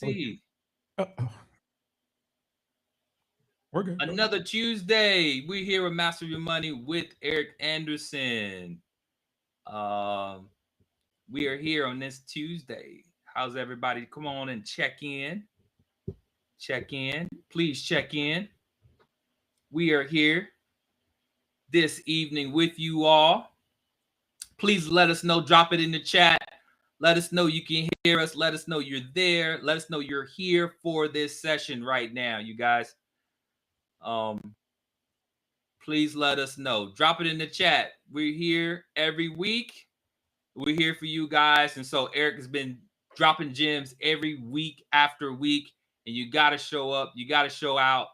see. We're good. Another Tuesday. We're here with Master Your Money with Eric Anderson. Um, we are here on this Tuesday. How's everybody? Come on and check in. Check in. Please check in. We are here this evening with you all. Please let us know. Drop it in the chat. Let us know you can hear us. Let us know you're there. Let us know you're here for this session right now, you guys. Please let us know. Drop it in the chat. We're here every week. We're here for you guys. And so Eric has been dropping gems every week after week. And you got to show up. You got to show out.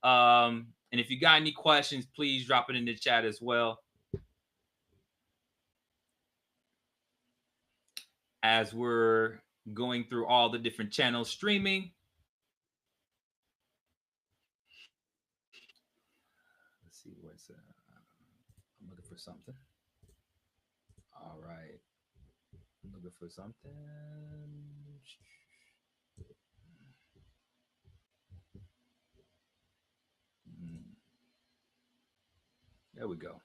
And if you got any questions, please drop it in the chat as well. As we're going through all the different channels streaming. Let's see what's I'm looking for something. All right. I'm looking for something. There we go.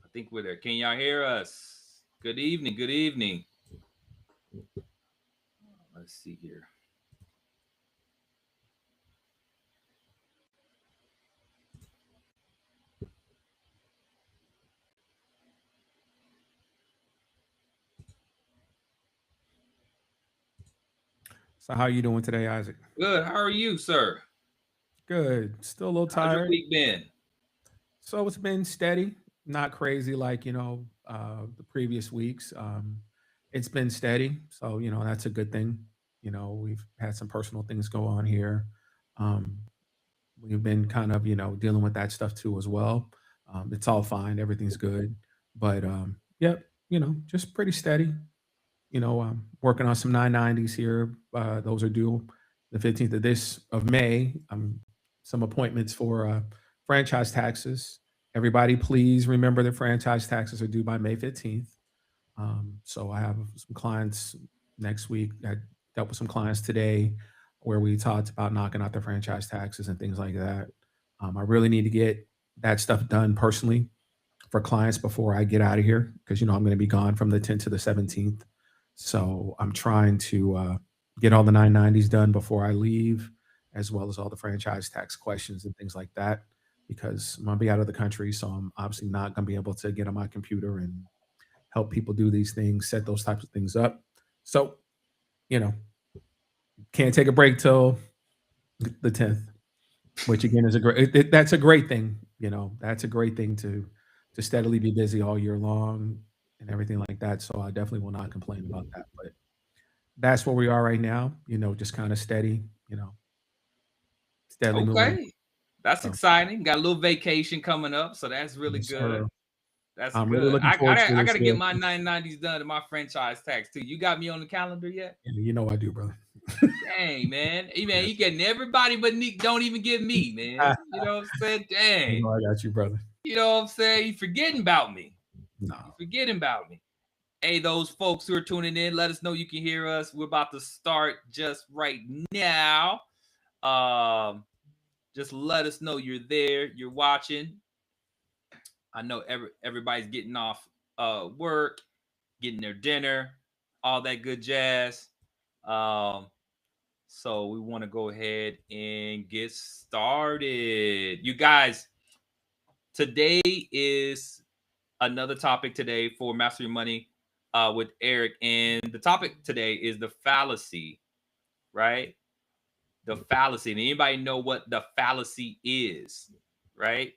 I think we're there. Can y'all hear us? Good evening. Good evening. Let's see here. So how are you doing today, Isaac? Good. How are you, sir? Good. Still a little How's your tired. week been? So it's been steady, not crazy like the previous weeks. It's been steady, so that's a good thing. We've had some personal things go on here. Um, we've been kind of dealing with that stuff too as well. It's all fine, everything's good, but yep, just pretty steady. Working on some 990s here. Those are due the 15th of May. Some appointments for franchise taxes. Everybody, please remember that franchise taxes are due by May 15th. So I have some clients next week. I dealt with some clients today where we talked about knocking out the franchise taxes and things like that. I really need to get that stuff done personally for clients before I get out of here because I'm going to be gone from the 10th to the 17th. So I'm trying to get all the 990s done before I leave, as well as all the franchise tax questions and things like that, because I'm going to be out of the country. So I'm obviously not going to be able to get on my computer and help people do these things, set those types of things up. So, can't take a break till the 10th, which again is that's a great thing. That's a great thing to steadily be busy all year long and everything like that. So I definitely will not complain about that. But that's where we are right now. Just kind of steady. Steadily moving. Okay. That's So, exciting. Got a little vacation coming up, so that's really yes, good. sir. That's I'm really good. looking forward to I this. gotta get my 990s done and my franchise tax too. You got me on the calendar yet? I do, brother. Dang, man. Hey, man, you getting everybody but Nick. Don't even get me, man. You know what I'm saying? Dang. I got you, brother. You know what I'm saying? You forgetting about me. No. You forgetting about me. Hey, those folks who are tuning in, let us know you can hear us. We're about to start just right now. Just let us know you're there, you're watching. I know everybody's getting off work, getting their dinner, all that good jazz. So we want to go ahead and get started. You guys, today is another topic today for Master Your Money with Eric. And the topic today is the fallacy, right? The fallacy. And anybody know what the fallacy is, right?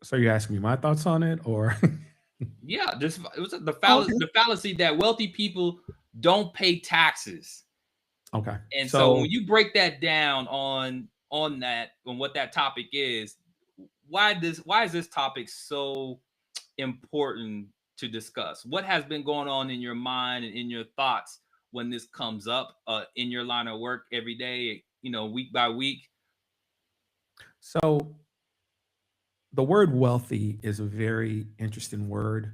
So you're asking me my thoughts on it, or? Yeah, this it was the Okay. fallacy that wealthy people don't pay taxes. Okay. And so when you break that down on what that topic is, why is this topic so important to discuss? What has been going on in your mind and in your thoughts when this comes up in your line of work every day, week by week? So the word wealthy is a very interesting word.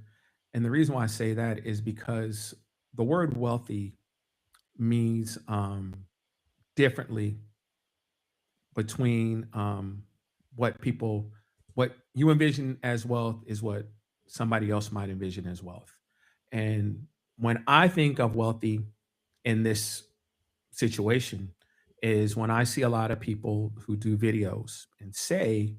And the reason why I say that is because the word wealthy means differently between what people, what you envision as wealth is what somebody else might envision as wealth. And when I think of wealthy in this situation, is when I see a lot of people who do videos and say,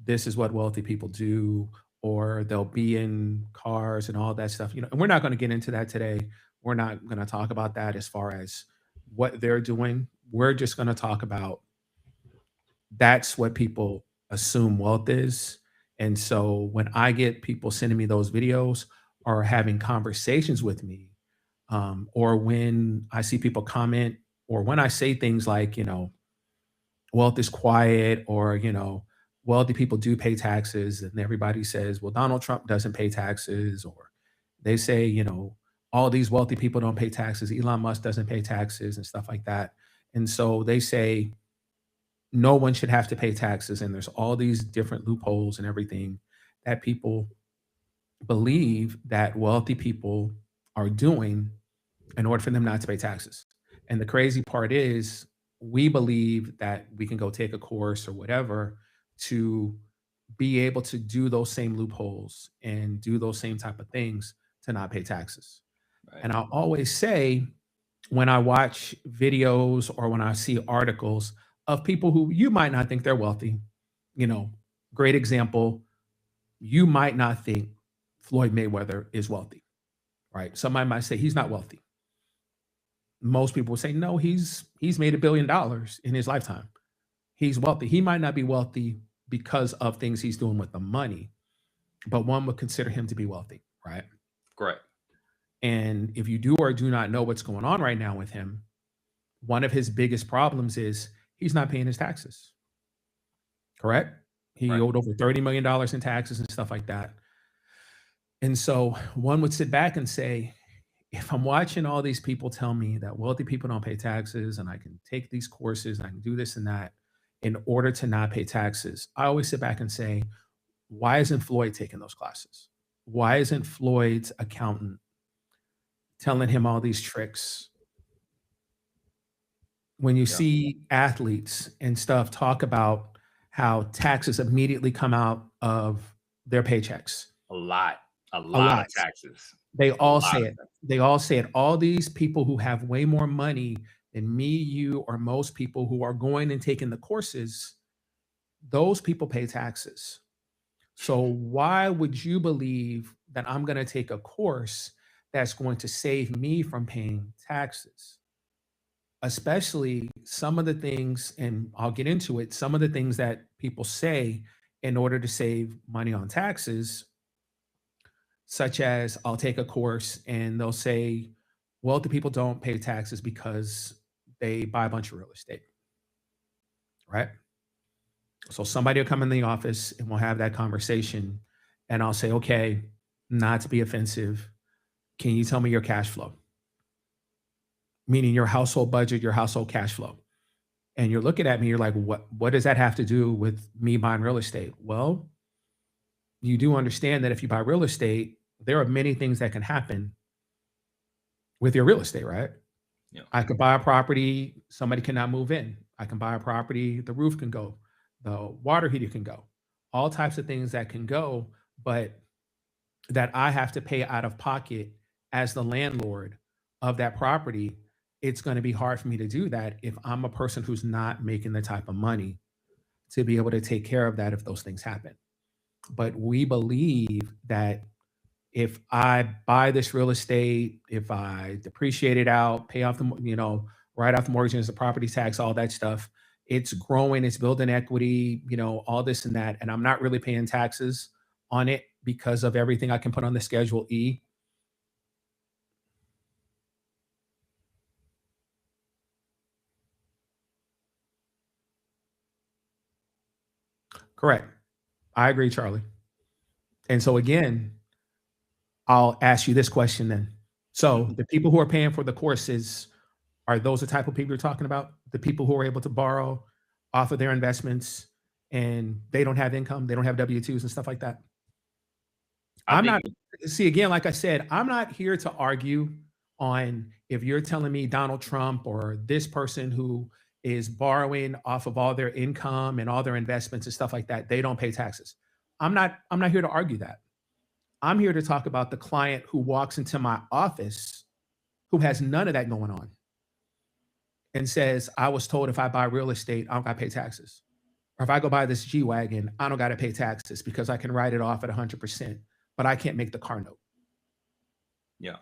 this is what wealthy people do, or they'll be in cars and all that stuff. And we're not going to get into that today. We're not going to talk about that as far as what they're doing. We're just going to talk about that's what people assume wealth is. And so when I get people sending me those videos or having conversations with me, or when I see people comment, or when I say things like, wealth is quiet, or, wealthy people do pay taxes, and everybody says, well, Donald Trump doesn't pay taxes, or they say, all these wealthy people don't pay taxes, Elon Musk doesn't pay taxes, and stuff like that. And so they say, no one should have to pay taxes. And there's all these different loopholes and everything that people believe that wealthy people are doing in order for them not to pay taxes. And the crazy part is, we believe that we can go take a course or whatever to be able to do those same loopholes and do those same type of things to not pay taxes. Right. And I always say, when I watch videos or when I see articles of people who you might not think they're wealthy, you know, great example, you might not think Floyd Mayweather is wealthy, right? Somebody might say he's not wealthy. Most people will say, no, he's made $1 billion in his lifetime. He's wealthy. He might not be wealthy because of things he's doing with the money, but one would consider him to be wealthy, right? Correct. And if you do or do not know what's going on right now with him, one of his biggest problems is he's not paying his taxes. Correct? He Right. owed over $30 million in taxes and stuff like that. And so one would sit back and say, if I'm watching all these people tell me that wealthy people don't pay taxes and I can take these courses and I can do this and that in order to not pay taxes, I always sit back and say, why isn't Floyd taking those classes? Why isn't Floyd's accountant telling him all these tricks? When you Yeah. see athletes and stuff talk about how taxes immediately come out of their paychecks, A lot. A a lot lot. of taxes. They A all lot say of it. taxes. They all say it. All these people who have way more money than me, you, or most people who are going and taking the courses, those people pay taxes. So why would you believe that I'm going to take a course that's going to save me from paying taxes? Especially some of the things, and I'll get into it, some of the things that people say in order to save money on taxes, such as I'll take a course and they'll say, wealthy people don't pay taxes because they buy a bunch of real estate, right? So somebody will come in the office and we'll have that conversation. And I'll say, okay, not to be offensive, can you tell me your cash flow? Meaning your household budget, your household cash flow. And you're looking at me, you're like, what does that have to do with me buying real estate? Well, you do understand that if you buy real estate, there are many things that can happen with your real estate, right? Yeah. I could buy a property, somebody cannot move in. I can buy a property, the roof can go, the water heater can go, all types of things that can go, but that I have to pay out of pocket as the landlord of that property. It's going to be hard for me to do that if I'm a person who's not making the type of money to be able to take care of that if those things happen. But we believe that if I buy this real estate, if I depreciate it out, pay off the, write off the mortgages, the property tax, all that stuff, it's growing, it's building equity, all this and that. And I'm not really paying taxes on it because of everything I can put on the Schedule E. Correct. I agree, Charlie. And so again, I'll ask you this question then. So Mhm. the people who are paying for the courses, are those the type of people you're talking about? The people who are able to borrow off of their investments and they don't have income, they don't have W-2s and stuff like that. I I'm think not see again, like I said, I'm not here to argue on if you're telling me Donald Trump or this person who is borrowing off of all their income and all their investments and stuff like that, they don't pay taxes. I'm not here to argue that. I'm here to talk about the client who walks into my office who has none of that going on and says, I was told if I buy real estate, I don't got to pay taxes. Or if I go buy this G Wagon, I don't got to pay taxes because I can write it off at 100%, but I can't make the car note. yeah.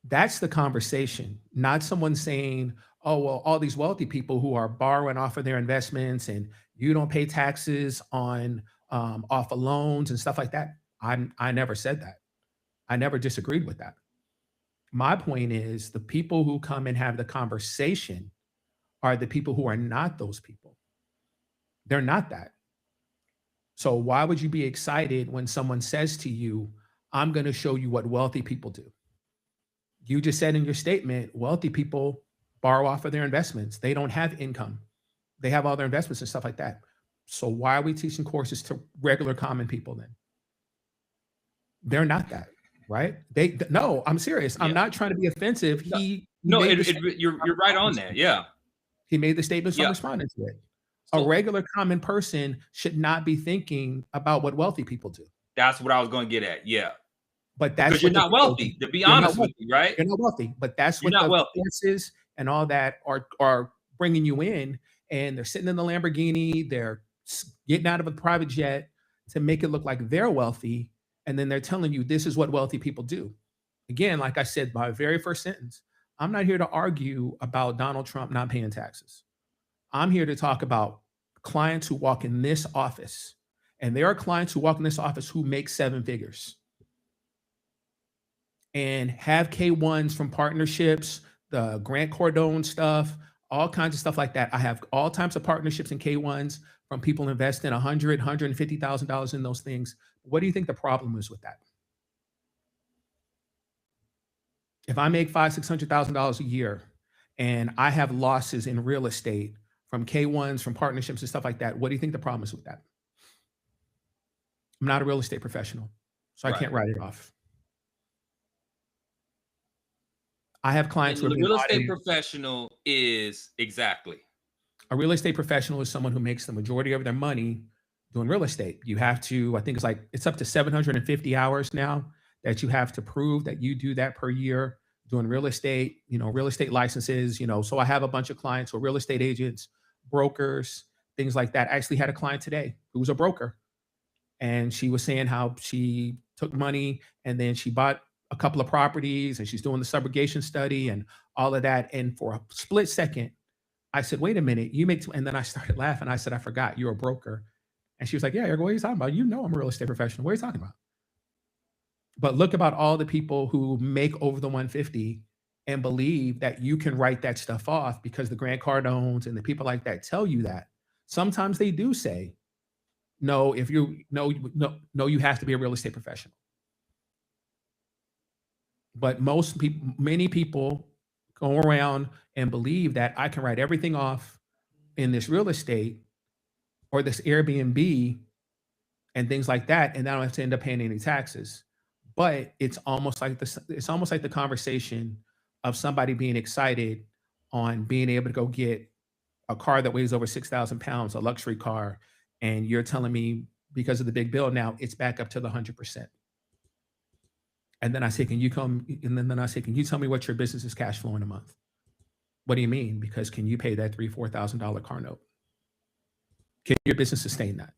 That's the conversation, not someone saying, oh, well, all these wealthy people who are borrowing off of their investments and you don't pay taxes on off of loans and stuff like that. I never said that. I never disagreed with that. My point is the people who come and have the conversation are the people who are not those people. They're not that. So why would you be excited when someone says to you, I'm going to show you what wealthy people do? You just said in your statement, wealthy people borrow off of their investments. They don't have income. They have all their investments and stuff like that. So why are we teaching courses to regular common people then? They're not that, right? No, I'm serious. I'm not trying to be offensive. You're right on that. Yeah. He made the statement, so I'm responding to it. A regular common person should not be thinking about what wealthy people do. That's what I was going to get at. Yeah. But that's because you're not wealthy, to be honest with you, right? You're not wealthy, but that's what the courses and all that are bringing you in, and they're sitting in the Lamborghini, they're getting out of a private jet to make it look like they're wealthy, and then they're telling you this is what wealthy people do. Again, like I said, my very first sentence, I'm not here to argue about Donald Trump not paying taxes. I'm here to talk about clients who walk in this office, and there are clients who walk in this office who make 7 figures and have K1s from partnerships, the Grant Cardone stuff, all kinds of stuff like that. I have all types of partnerships and K1s from people investing $100,000, $150,000 in those things. What do you think the problem is with that? If I make $500,000, $600,000 a year and I have losses in real estate from K1s, from partnerships and stuff like that, what do you think the problem is with that? I'm not a real estate professional, so I can't write it off. I have clients who are the real estate professional is exactly. A real estate professional is someone who makes the majority of their money doing real estate. You have to, I think it's up to 750 hours now that you have to prove that you do that per year doing real estate, real estate licenses, So I have a bunch of clients who are real estate agents, brokers, things like that. I actually had a client today who was a broker, and she was saying how she took money and then she bought a couple of properties and she's doing the subrogation study and all of that. And for a split second, I said, wait a minute, and then I started laughing. I said, I forgot you're a broker. And she was like, yeah, Eric, what are you talking about? I'm a real estate professional. What are you talking about? But look about all the people who make over the 150 and believe that you can write that stuff off because the Grant Cardones and the people like that tell you that. Sometimes they do say, no, you have to be a real estate professional. But many people go around and believe that I can write everything off in this real estate or this Airbnb and things like that, and I don't have to end up paying any taxes. But it's almost like the conversation of somebody being excited on being able to go get a car that weighs over 6,000 pounds, a luxury car, and you're telling me because of the big bill now it's back up to the 100%. And then I say, can you tell me what your business is cash flowing a month? What do you mean? Because can you pay that $3,000, $4,000 car note? Can your business sustain that?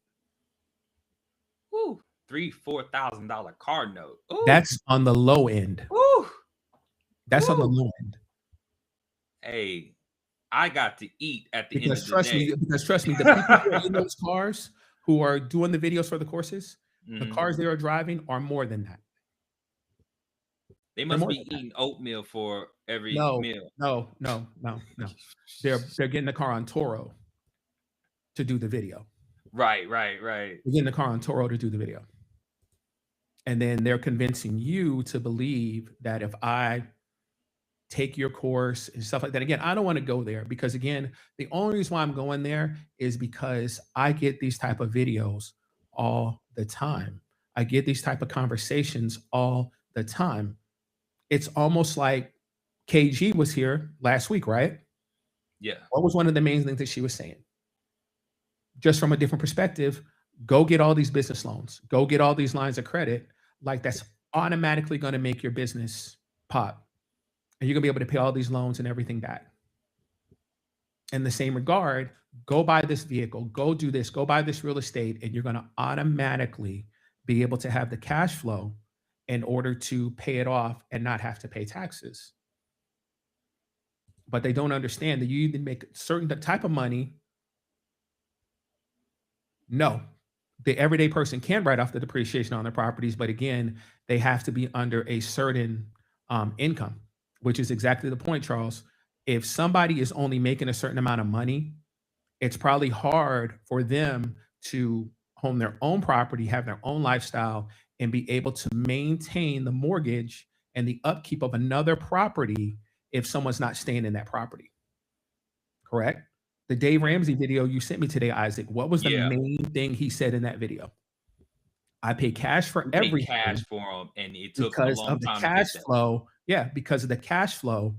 Ooh, $3,000, $4,000 car note. Ooh. That's on the low end. Ooh. That's on the low end. Hey, I got to eat at the end of the day. Because trust me, the people who are in those cars who are doing the videos for the courses, the cars they are driving are more than that. They must be eating oatmeal for every meal. No. They're getting the car on Toro to do the video. Right. They're getting the car on Toro to do the video. And then they're convincing you to believe that if I take your course and stuff like that. Again, I don't want to go there because again, the only reason why I'm going there is because I get these type of videos all the time. I get these type of conversations all the time. It's almost like KG was here last week, right? Yeah. What was one of the main things that she was saying? Just from a different perspective, go get all these business loans, go get all these lines of credit. Like that's automatically going to make your business pop. And you're going to be able to pay all these loans and everything back. In the same regard, go buy this vehicle, go do this, go buy this real estate, and you're going to automatically be able to have the cash flow in order to pay it off and not have to pay taxes. But they don't understand that you either make a certain type of money. No, the everyday person can write off the depreciation on their properties, but again, they have to be under a certain income, which is exactly the point, Charles. If somebody is only making a certain amount of money, it's probably hard for them to own their own property, have their own lifestyle, and be able to maintain the mortgage and the upkeep of another property if someone's not staying in that property. Correct? The Dave Ramsey video you sent me today, Isaac, what was the Yeah. main thing he said in that video? I pay cash for You pay everything cash for them, and it took a because long of the time to cash get that. flow. Yeah, because of the cash flow,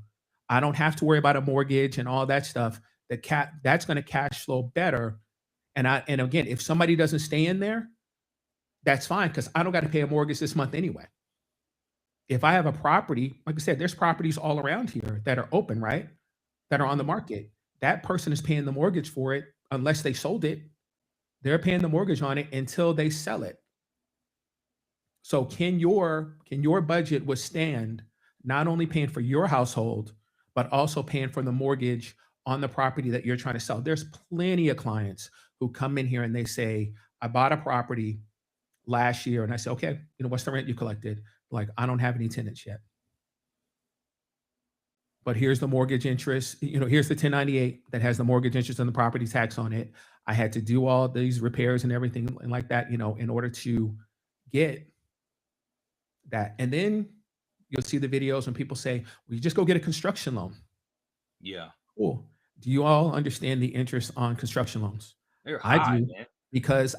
I don't have to worry about a mortgage and all that stuff. That's going to cash flow better. And again, if somebody doesn't stay in there, that's fine because I don't got to pay a mortgage this month anyway. If I have a property, like I said, there's properties all around here that are open, right? That are on the market. That person is paying the mortgage for it unless they sold it. They're paying the mortgage on it until they sell it. So can your budget withstand not only paying for your household, but also paying for the mortgage on the property that you're trying to sell? There's plenty of clients who come in here and they say, I bought a property last year and I say, okay, what's the rent you collected? Like, I don't have any tenants yet. But here's the mortgage interest. Here's the 1098 that has the mortgage interest and the property tax on it. I had to do all these repairs and everything and like that, in order to get that. And then you'll see the videos when people say, well, you just go get a construction loan. Yeah. Cool. Do you all understand the interest on construction loans? They're I high, do man. because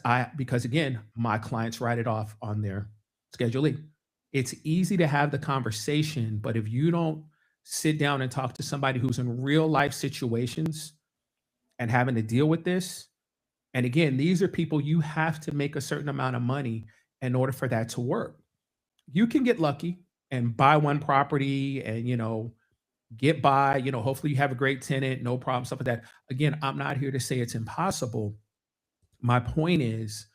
again, my clients write it off on their Schedule E. It's easy to have the conversation, but if you don't sit down and talk to somebody who's in real life situations and having to deal with this, and again, these are people you have to make a certain amount of money in order for that to work. You can get lucky and buy one property and get by, hopefully you have a great tenant, no problem, stuff like that. Again, I'm not here to say it's impossible. My point is,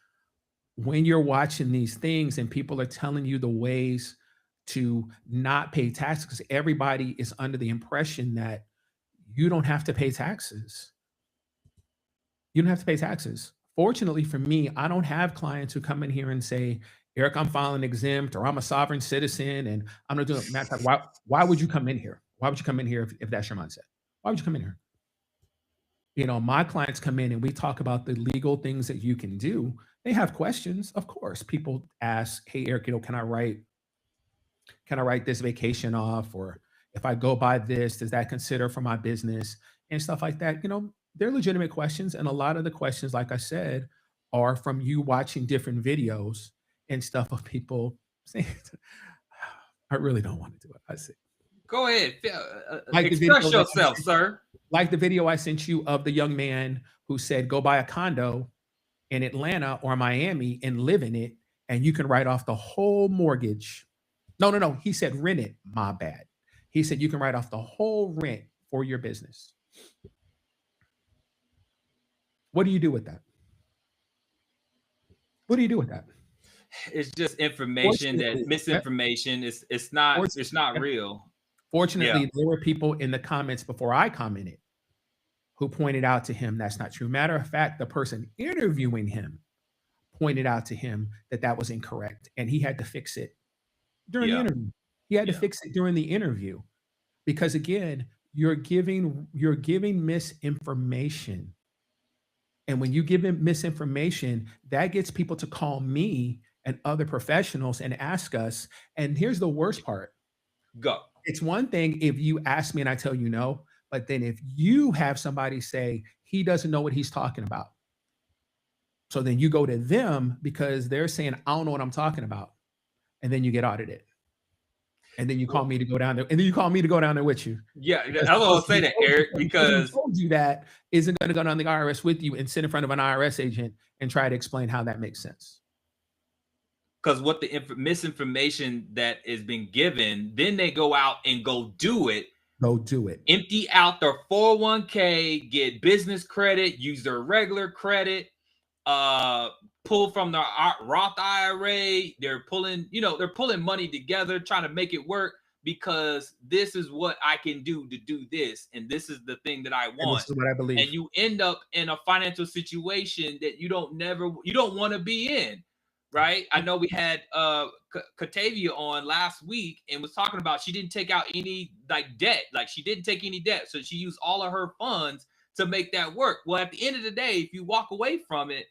when you're watching these things and people are telling you the ways to not pay taxes, because everybody is under the impression that you don't have to pay taxes. You don't have to pay taxes. Fortunately for me, I don't have clients who come in here and say, Eric, I'm filing exempt or I'm a sovereign citizen and I'm not doing matter of fact, why would you come in here? Why would you come in here if that's your mindset? Why would you come in here? My clients come in and we talk about the legal things that you can do. They have questions, of course. People ask, "Hey, Eric, can I write this vacation off? Or if I go buy this, does that consider for my business?" And stuff like that. They're legitimate questions, and a lot of the questions, like I said, are from you watching different videos and stuff of people saying, "I really don't want to do it." I say, Go ahead. like the Express video that I yourself, sent sir. like the video I sent you of the young man who said, "Go buy a condo in Atlanta or Miami and live in it, and you can write off the whole mortgage." No, no, no. He said rent it. My bad. He said you can write off the whole rent for your business. What do you do with that? What do you do with that? It's just information that Fortunately, yeah, misinformation. It's not yeah. real. Yeah. Fortunately, there were people in the comments before I commented who pointed out to him that's not true. Matter of fact, the person interviewing him pointed out to him that that was incorrect, and he had to fix it during the Yeah. interview. He had to Yeah. fix it during the interview because again, you're giving misinformation. And when you give them misinformation, that gets people to call me and other professionals and ask us. And here's the worst part. Go. it's one thing if you ask me and I tell you no, but then if you have somebody say he doesn't know what he's talking about, so then you go to them because they're saying I don't know what I'm talking about, and then you get audited, and then you call Well, me to go down there, and then you call me to go down there with you yeah, because I the was gonna person say who that, told you, Eric, the person who because told you that isn't going to go down to the IRS with you and sit in front of an IRS agent and try to explain how that makes sense. what the misinformation that is being given, then they go out and go do it, Go do it. empty out their 401k, get business credit, use their regular credit, uh pull from their Roth IRA. They're pulling, they're pulling money together, trying to make it work because this is what I can do to do this, and this is the thing that I And want. this is what I And believe. you end up in a financial situation that you don't want to be in, right? I know we had Katavia on last week and was talking about she didn't take out any like debt, like she didn't take any debt, so she used all of her funds to make that work. Well, at the end of the day, if you walk away from it,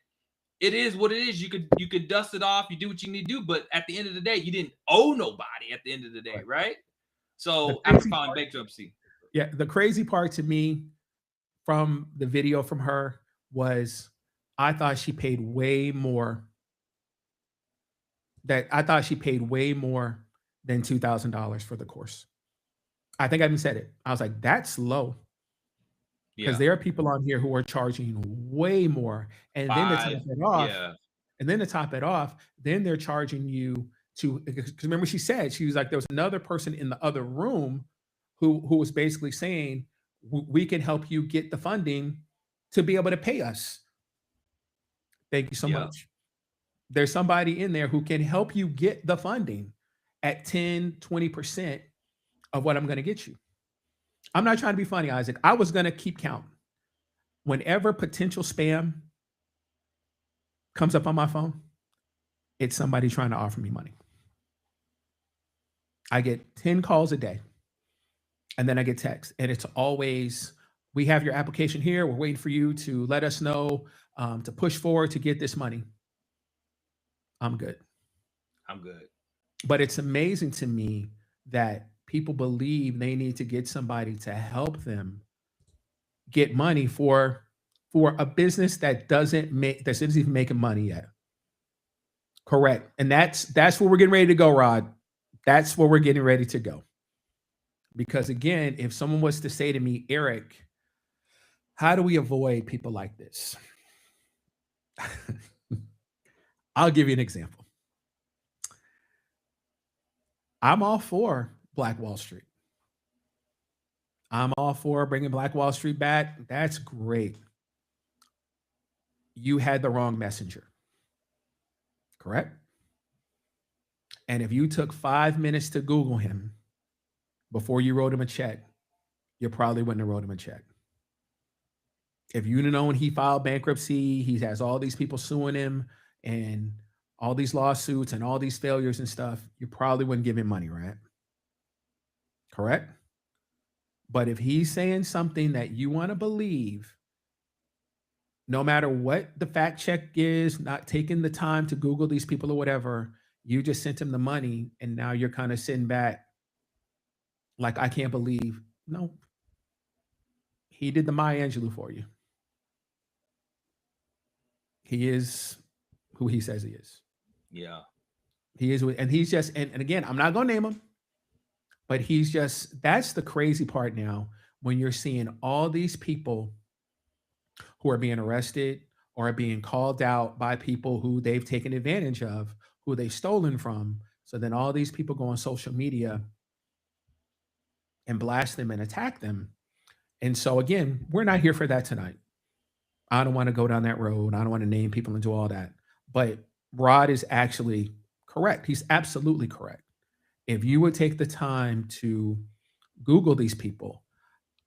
it is what it is. You could dust it off, you do what you need to do, but at the end of the day, you didn't owe nobody at the end of the day, Right. right? The So after crazy filing part, bankruptcy. yeah, the crazy part to me from the video from her was I thought she paid way more I thought she paid way more than $2,000 for the course. I think I even said it. I was like, that's low because Yeah. there are people on here who are charging way more. And then to top Five. it off, Yeah. then they're charging you to, because remember she said, she was like, there was another person in the other room who was basically saying, We can help you get the funding to be able to pay us. Thank you so Yeah. much. There's somebody in there who can help you get the funding at 10, 20% of what I'm going to get you. I'm not trying to be funny, Isaac. I was going to keep count. Whenever potential spam comes up on my phone, it's somebody trying to offer me money. I get 10 calls a day, and then I get texts, and it's always, we have your application here. We're waiting for you to let us know to push forward to get this money. I'm good. I'm good. But it's amazing to me that people believe they need to get somebody to help them get money for a business that isn't even making money yet. Correct. And that's where we're getting ready to go, Rod. That's where we're getting ready to go. Because again, if someone was to say to me, Eric, how do we avoid people like this? I'll give you an example. I'm all for Black Wall Street. I'm all for bringing Black Wall Street back. That's great. You had the wrong messenger, correct? And if you took 5 minutes to Google him before you wrote him a check, you probably wouldn't have wrote him a check. If you'd have known he filed bankruptcy, he has all these people suing him and all these lawsuits and all these failures and stuff, you probably wouldn't give him money, right? Correct? But if he's saying something that you want to believe, no matter what the fact check is, not taking the time to Google these people or whatever, you just sent him the money and now you're kind of sitting back like, I can't believe. No, he did the Maya Angelou for you. He is who he says he is. Yeah. He is, and he's just, and again, I'm not going to name him, but he's just, that's the crazy part now when you're seeing all these people who are being arrested or are being called out by people who they've taken advantage of, who they've stolen from. So then all these people go on social media and blast them and attack them. And so again, we're not here for that tonight. I don't want to go down that road. I don't want to name people and do all that. But Rod is actually correct. He's absolutely correct. If you would take the time to Google these people,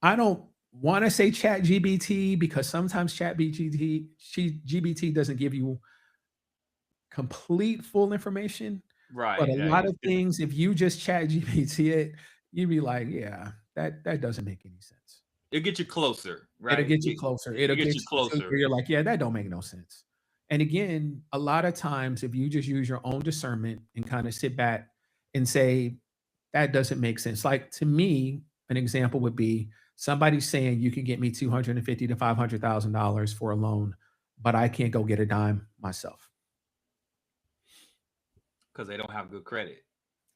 I don't want to say Chat GBT because sometimes Chat GBT doesn't give you complete full information. But Right. a lot Right. of things, if you just Chat GBT it, you'd be like, yeah, that doesn't make any sense. It'll get you closer, It'll right? get you closer. It'll It get gets you you to closer. where you're like, yeah, that don't make no sense. And again, a lot of times, if you just use your own discernment and kind of sit back and say, That doesn't make sense. Like to me, an example would be somebody saying you can get me 250 to $500,000 for a loan, but I can't go get a dime myself. Because they don't have good credit.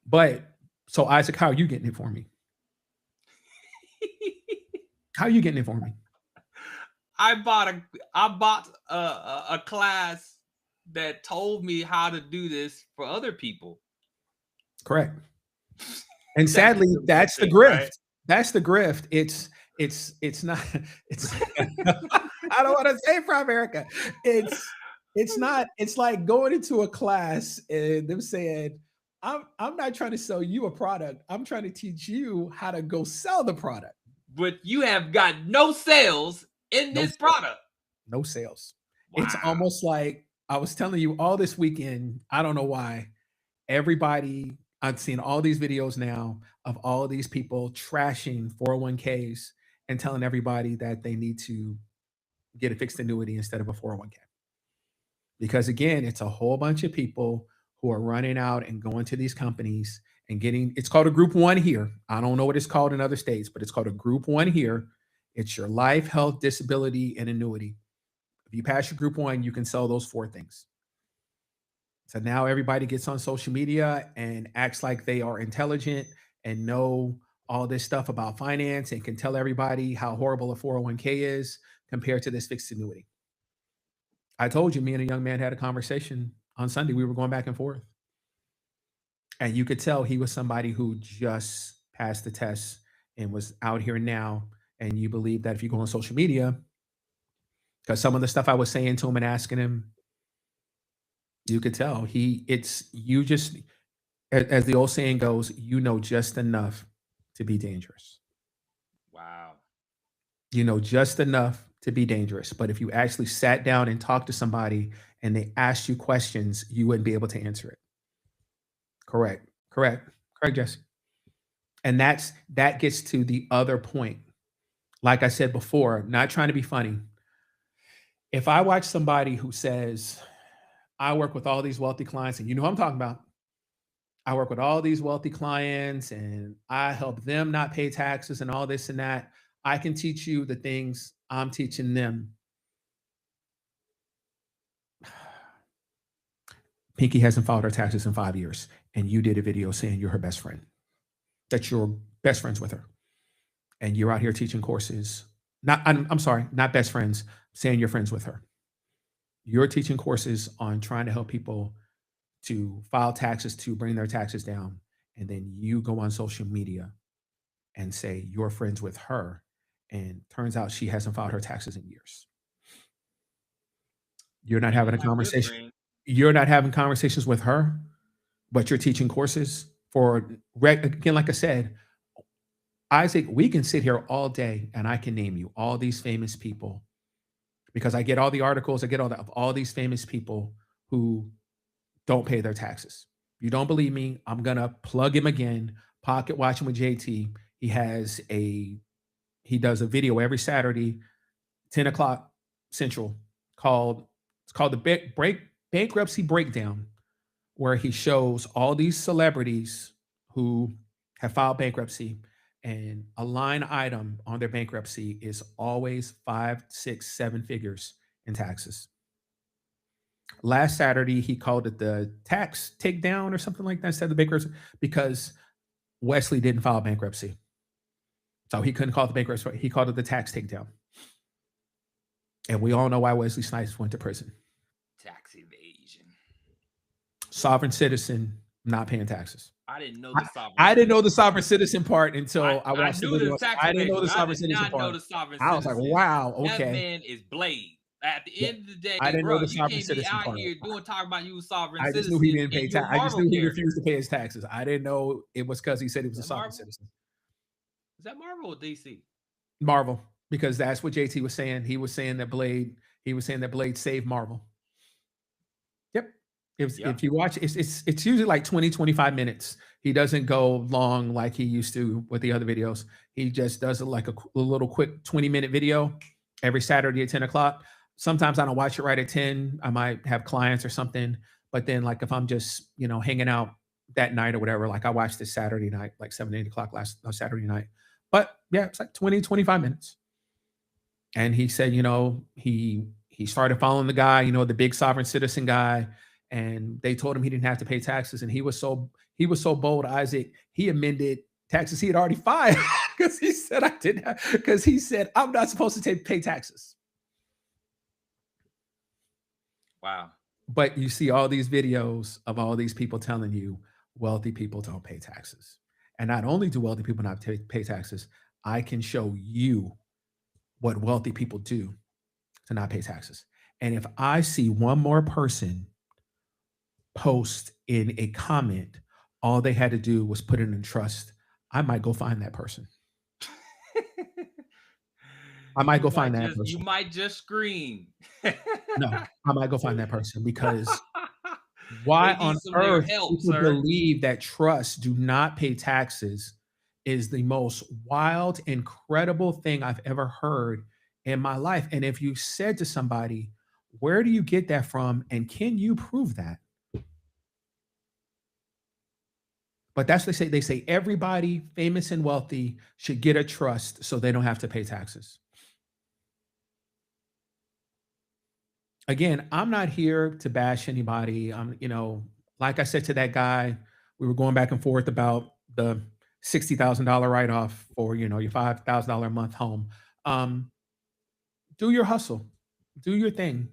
But so Isaac, how are you getting it for me? How are you getting it for me? I bought a class that told me how to do this for other people. Correct. And That's sadly, the real that's the thing, right? grift. That's the grift. It's not it's I don't want to say it for America. It's not, it's like going into a class and them saying, I'm not trying to sell you a product. I'm trying to teach you how to go sell the product. But you have got no sales in No this sales. product. No sales. It's Wow. almost like I was telling you all this weekend. I don't know why. Everybody, I've seen all these videos now of all these people trashing 401ks and telling everybody that they need to get a fixed annuity instead of a 401k. Because again, it's a whole bunch of people who are running out and going to these companies and getting, it's called a group one here. I don't know what it's called in other states, but it's called a group one here. It's your life, health, disability, and annuity. If you pass your group one, you can sell those four things. So now everybody gets on social media and acts like they are intelligent and know all this stuff about finance and can tell everybody how horrible a 401k is compared to this fixed annuity. I told you, me and a young man had a conversation on Sunday. We were going back and forth. And you could tell he was somebody who just passed the test and was out here now. And you believe that if you go on social media, because some of the stuff I was saying to him and asking him, you could tell it's you just, as the old saying goes, you know just enough to be dangerous. Wow. You know just enough to be dangerous. But if you actually sat down and talked to somebody and they asked you questions, you wouldn't be able to answer it. Correct. Correct. Correct, Jesse. And that gets to the other point. Like I said before, not trying to be funny. If I watch somebody who says, I work with all these wealthy clients, and you know who I'm talking about. I work with all these wealthy clients and I help them not pay taxes and all this and that. I can teach you the things I'm teaching them. Pinky hasn't filed her taxes in 5 years, and you did a video saying you're her best friend, that you're best friends with her, and you're out here teaching courses. Not, I'm sorry, not best friends, saying you're friends with her. You're teaching courses on trying to help people to file taxes, to bring their taxes down, and then you go on social media and say you're friends with her, and turns out she hasn't filed her taxes in years. You're not Maybe having a not good conversation. friend. You're not having conversations with her, but you're teaching courses for, again, like I said, Isaac, we can sit here all day and I can name you all these famous people because I get all the articles, I get all that of all these famous people who don't pay their taxes. You don't believe me? I'm gonna plug him again. Pocket watching with JT. He does a video every Saturday, 10 o'clock Central, called it's called the Bankruptcy Breakdown, where he shows all these celebrities who have filed bankruptcy, and a line item on their bankruptcy is always 5, 6, 7 figures in taxes. Last Saturday, he called it the tax takedown or something like that instead of the bankruptcy because Wesley didn't file bankruptcy. So he couldn't call it the bankruptcy. He called it the tax takedown. And we all know why Wesley Snipes went to prison. Tax evasion. Sovereign citizen, not paying taxes. I didn't know the sovereign. I didn't know the sovereign citizen part until I watched the knew video. the tax I didn't know the evasion. I sovereign did citizen not know part. the sovereign I was like, citizen. wow, That okay. man is Blade. At the end of the day, I didn't know bro, the you sovereign can't be citizen out part. here talking about you sovereign I just citizen knew he didn't pay and you a tax. I just Marvel knew he character. refused to pay his taxes. I didn't know it was because he said he was a Is that sovereign Marvel? citizen. Is that Marvel or DC? Marvel, because that's what JT was saying. He was saying that Blade saved Marvel. Yep. Yeah. If you watch, it's usually like 20, 25 minutes. He doesn't go long like he used to with the other videos. He just does it like a little quick 20-minute video every Saturday at 10 o'clock. Sometimes I don't watch it right at 10. I might have clients or something. But then like if I'm just, hanging out that night or whatever. Like I watched this Saturday night, like 7, 8 o'clock last Saturday night. But yeah, it's like 20, 25 minutes. And he said, he started following the guy, the big sovereign citizen guy, and they told him he didn't have to pay taxes. And he was so bold, Isaac. He amended taxes he had already filed because he said I didn't have, because he said I'm not supposed to pay taxes. Wow. But you see all these videos of all these people telling you wealthy people don't pay taxes. And not only do wealthy people not pay taxes, I can show you what wealthy people do to not pay taxes. And if I see one more person post in a comment, all they had to do was put it in trust, I might go find that person. I might go find that You person. might just scream. No, I might go find that person because They why need on some of your earth help, people sir. believe that trusts do not pay taxes is the most wild, incredible thing I've ever heard in my life. And if you said to somebody, where do you get that from? And can you prove that? But that's what they say. They say everybody famous and wealthy should get a trust so they don't have to pay taxes. Again, I'm not here to bash anybody. Like I said to that guy, we were going back and forth about the $60,000 write off for your $5,000 a month home. Um, do your hustle, do your thing.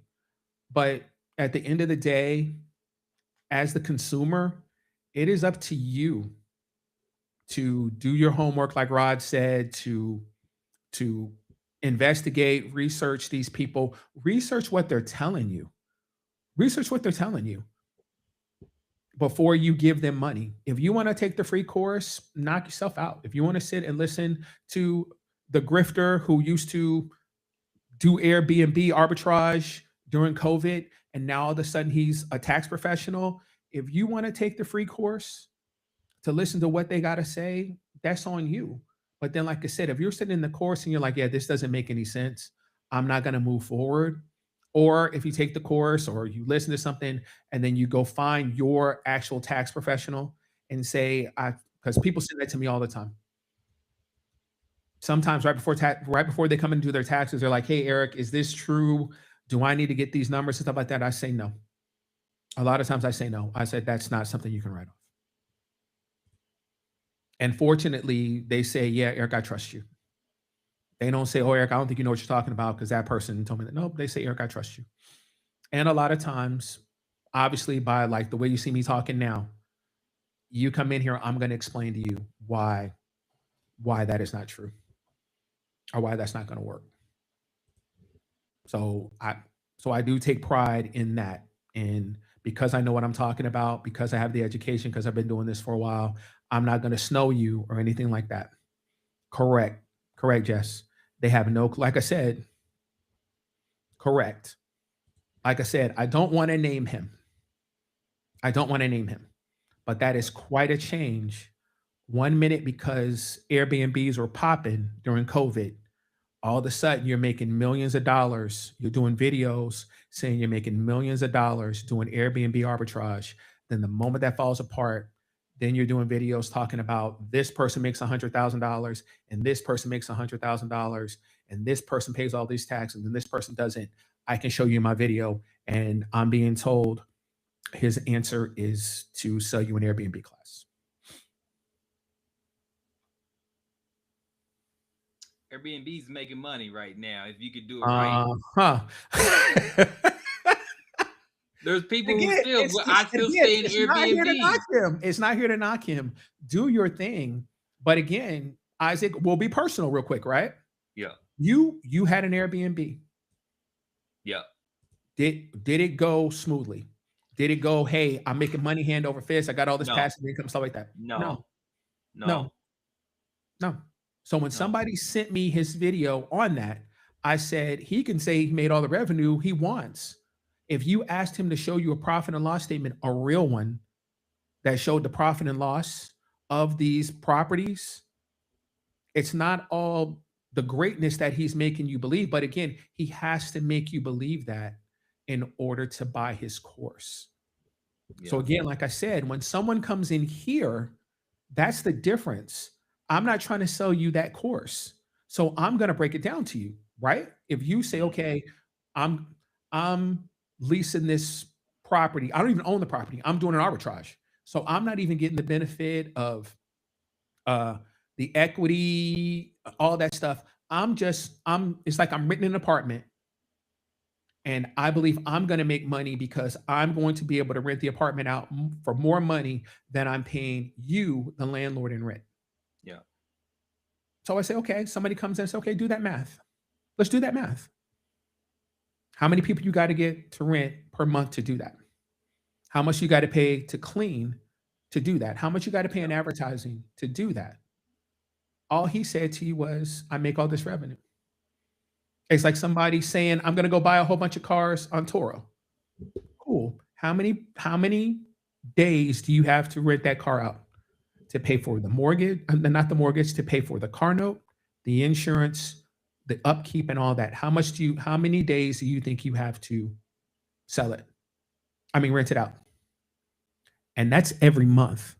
But at the end of the day, as the consumer, it is up to you to do your homework, like Rod said, to investigate, research these people, research what they're telling you. Research what they're telling you before you give them money. If you want to take the free course, knock yourself out. If you want to sit and listen to the grifter who used to do Airbnb arbitrage during COVID and now all of a sudden he's a tax professional, if you want to take the free course to listen to what they got to say, that's on you. But then, like I said, if you're sitting in the course and you're like, yeah, this doesn't make any sense, I'm not going to move forward. Or if you take the course or you listen to something and then you go find your actual tax professional and say, because people say that to me all the time. Sometimes right before they come and do their taxes, they're like, hey, Eric, is this true? Do I need to get these numbers and stuff like that? I say no. A lot of times I say no. I said, that's not something you can write off. And fortunately, they say, yeah, Eric, I trust you. They don't say, oh, Eric, I don't think you know what you're talking about because that person told me that. Nope, they say, Eric, I trust you. And a lot of times, obviously, by like the way you see me talking now, you come in here, I'm going to explain to you why that is not true or why that's not going to work. So I do take pride in that. And because I know what I'm talking about, because I have the education, because I've been doing this for a while, I'm not going to snow you or anything like that. Correct. Correct, Jess. They have no, like I said, correct. Like I said, I don't want to name him. I don't want to name him, but that is quite a change. 1 minute because Airbnbs were popping during COVID, all of a sudden you're making millions of dollars. You're doing videos saying you're making millions of dollars doing Airbnb arbitrage. Then the moment that falls apart, then you're doing videos talking about this person makes $100,000 and this person makes $100,000 and this person pays all these taxes and this person doesn't. I can show you my video, and I'm being told his answer is to sell you an Airbnb class. Airbnb's making money right now if you could do it right. Huh. There's people who Again, still, it's I it's still again, stay in it's not here to knock Airbnb. him. It's not here to knock him. Do your thing. But again, Isaac, we'll be personal real quick, right? Yeah. You had an Airbnb. Yeah. Did it go smoothly? Did it go, hey, I'm making money hand over fist. I got all this No. passive income, stuff like that. No. No, no, No. no. So when No. somebody sent me his video on that, I said he can say he made all the revenue he wants. If you asked him to show you a profit and loss statement, a real one that showed the profit and loss of these properties, it's not all the greatness that he's making you believe. But again, he has to make you believe that in order to buy his course. So Yeah. again, like I said, when someone comes in here, that's the difference. I'm not trying to sell you that course. So I'm going to break it down to you, right? If you say, Mhm. okay, I'm I'm leasing this property. I don't even own the property. I'm doing an arbitrage. So I'm not even getting the benefit of uh the equity, all that stuff. I'm it's like I'm renting an apartment and I believe I'm going to make money because I'm going to be able to rent the apartment out for more money than I'm paying you, the landlord, in rent. Yeah. So I say, okay, somebody comes in and says, okay, do that math. Let's do that math. How many people you got to get to rent per month to do that? How much you got to pay to clean to do that? How much you got to pay Yeah. in advertising to do that? All he said to you was, I make all this revenue. It's like somebody saying, I'm going to go buy a whole bunch of cars on Toro. Cool. How many days do you have to rent that car out to pay for the mortgage? Not the mortgage, to pay for the car note, the insurance, the upkeep, and all that. How many days do you think you have to sell it? I mean, rent it out. And that's every month.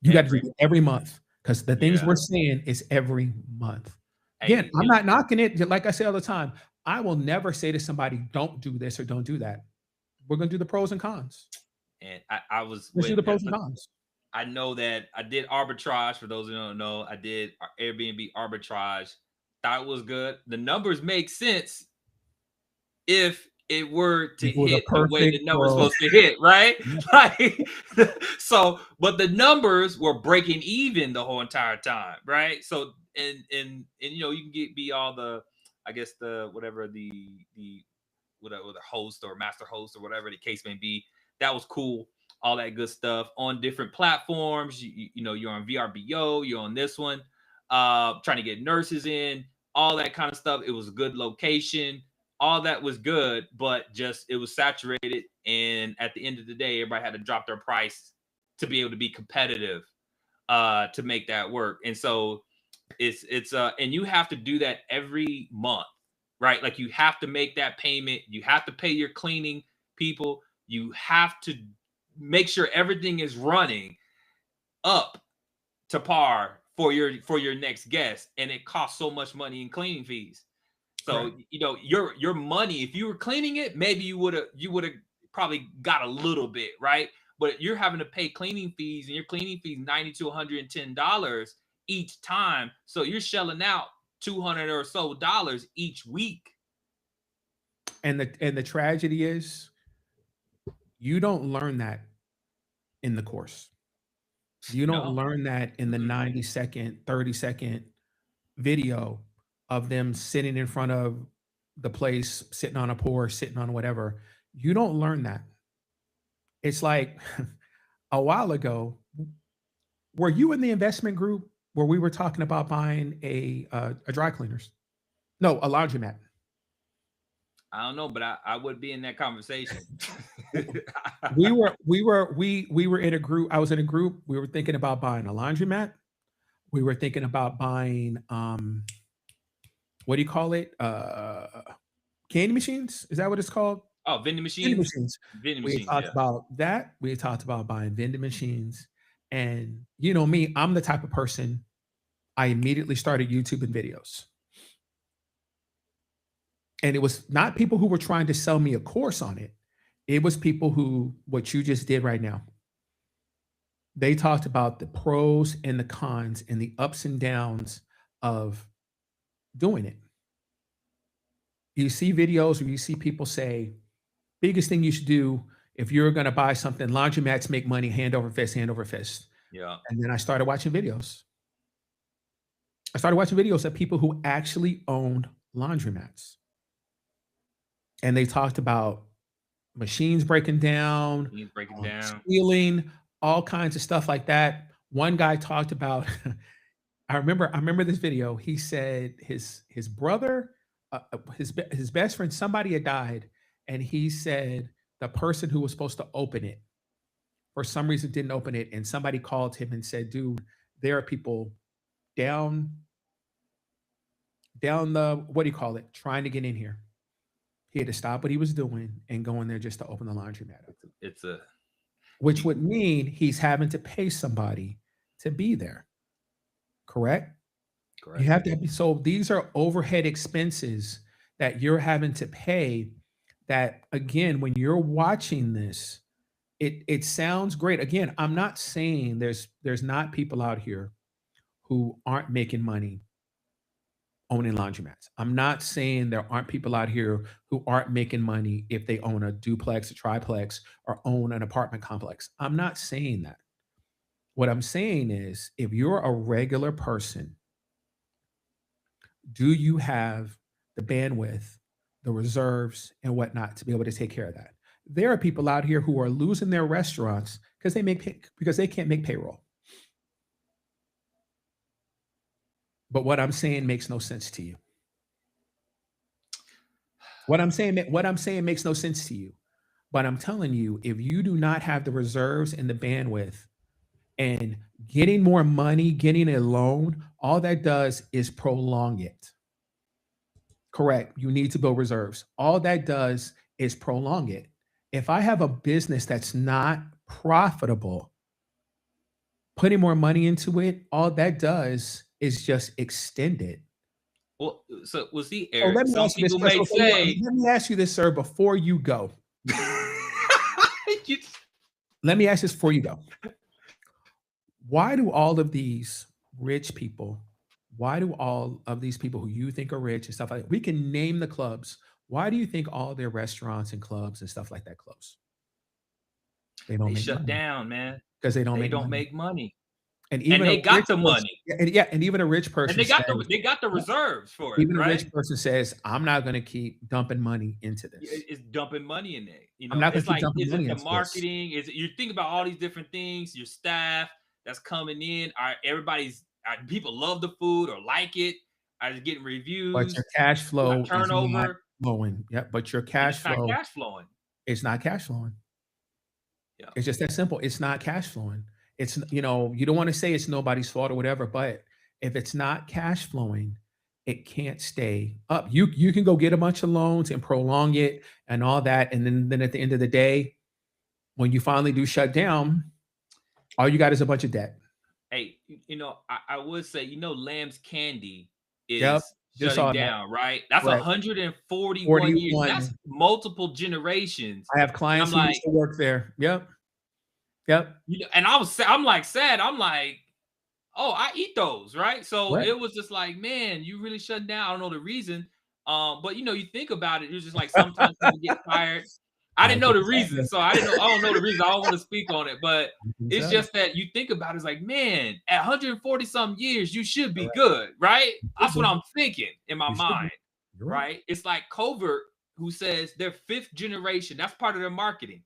You got to do Every it every month because the things yeah. we're saying is every month. Again, Hey, I'm not knocking it. Like I say all the time, I will never say to somebody, don't do this or don't do that. We're going to do the pros and cons. and I was Let's do with the pros and cons. I know that I did arbitrage. For those who don't know, I did Airbnb arbitrage. Thought it was good. The numbers make sense if it were to It was a hit the way perfect the number is world. supposed to hit, right? Like, so, but the numbers were breaking even the whole entire time, right? So, and you can be all the, I guess the whatever the whatever the host or master host or whatever the case may be. That was cool. All that good stuff on different platforms. You're on VRBO, you're on this one, trying to get nurses in, all that kind of stuff. It was a good location. All that was good, but just it was saturated. And at the end of the day, everybody had to drop their price to be able to be competitive, to make that work. And so it's and you have to do that every month, right? Like you have to make that payment, you have to pay your cleaning people, you have to make sure everything is running up to par for your next guest, and it costs so much money in cleaning fees. So Correct. your money, if you were cleaning it, maybe you would have probably got a little bit, right? But you're having to pay cleaning fees, and your cleaning fees $90 to $110 each time. So you're shelling out $200 or so dollars each week. And the tragedy is you don't learn that in the course. You don't No. learn that in the Mm-mm. 90-second, 30-second video of them sitting in front of the place, sitting on a porch, sitting on whatever. You don't learn that. It's like a while ago, were you in the investment group where we were talking about buying a dry cleaners? No, a laundromat. I don't know, but I would be in that conversation. We were in a group. I was in a group. We were thinking about buying a laundromat. We were thinking about buying what do you call it? Candy machines? Is that what it's called? Oh, vending Vending machines. machines. Vending We had machines, talked yeah. about that. We had talked about buying vending machines. And you know me, I'm the type of person I immediately started YouTube and videos. And it was not people who were trying to sell me a course on it. It was people who, what you just did right now, they talked about the pros and the cons and the ups and downs of doing it. You see videos where you see people say, biggest thing you should do if you're going to buy something, laundromats make money hand over fist, hand over fist. Yeah. And then I started watching videos. I started watching videos of people who actually owned laundromats. And they talked about machines breaking down, Machines breaking down. stealing, all kinds of stuff like that. One guy talked about I remember this video. He said his brother, his best friend, somebody had died, and he said the person who was supposed to open it for some reason didn't open it, and somebody called him and said, "Dude, there are people down down the what do you call it, trying to get in here." He had to stop what he was doing and go in there just to open the laundromat up. It's a which would mean he's having to pay somebody to be there. Correct? You Correct. have to be, so these are overhead expenses that you're having to pay that again when you're watching this it sounds great. Again, I'm not saying there's not people out here who aren't making money owning laundromats. I'm not saying there aren't people out here who aren't making money if they own a duplex, a triplex, or own an apartment complex. I'm not saying that. What I'm saying is if you're a regular person, do you have the bandwidth, the reserves, and whatnot to be able to take care of that? There are people out here who are losing their restaurants because they can't make payroll. But what I'm saying makes no sense to you. What I'm saying makes no sense to you. But I'm telling you, if you do not have the reserves and the bandwidth and getting more money, getting a loan, all that does is prolong it. Correct. You need to build reserves. All that does is prolong it. If I have a business that's not profitable, putting more money into it, all that does is just extend it. Well, so we'll see, So Eric. let me Some ask you this people question may before you go. say, Let me ask you this, sir, before you go. you- Let me ask this before you go. Why do all of these rich people, why do all of these people who you think are rich and stuff like that, we can name the clubs. Why do you think all their restaurants and clubs and stuff like that close? They don't they make shut money down, man. because they don't They make don't money. make money, And and even a they got rich the person, money, and even a rich and person they got says, the yeah, reserves for it, even a rich right? person says, I'm not going to keep dumping money into this. It's dumping money in there. I'm not going It's to keep like, dumping is it money the into this. marketing? Is it, you think about all these different things, your staff that's coming in? Are people love the food or like it? Are they getting But your reviews? cash You got flow is not turnover, flowing. Yeah, but your and cash it's not flow cash flowing. is not cash flowing. Yeah, It's just that simple. It's not cash flowing. You don't want to say it's nobody's fault or whatever, but if it's not cash flowing, it can't stay up. You can go get a bunch of loans and prolong it and all that. And then at the end of the day, when you finally do shut down, all you got is a bunch of debt. hey, I would say, Lamb's Candy Yep. is Just shutting saw that. down, right? That's Correct. 141 years. That's 41. multiple generations. I have And I'm clients who used like, to work there. Yep. Yep. and I'm like sad. I'm like, oh, I eat those, right? So Right. it was just like, man, you really shut down. I don't know the reason. But you think about it, it's just like sometimes people get tired. I didn't Like know you the said, reason, so I don't know the reason. I don't want to speak on it, but like you it's said. just that you think about it, it's like, man, at 140 some years, you should be Correct. good, right? You should That's what be. I'm thinking in my You should be. mind, You're right. right? It's like Covert, who says they're fifth generation. That's part of their marketing.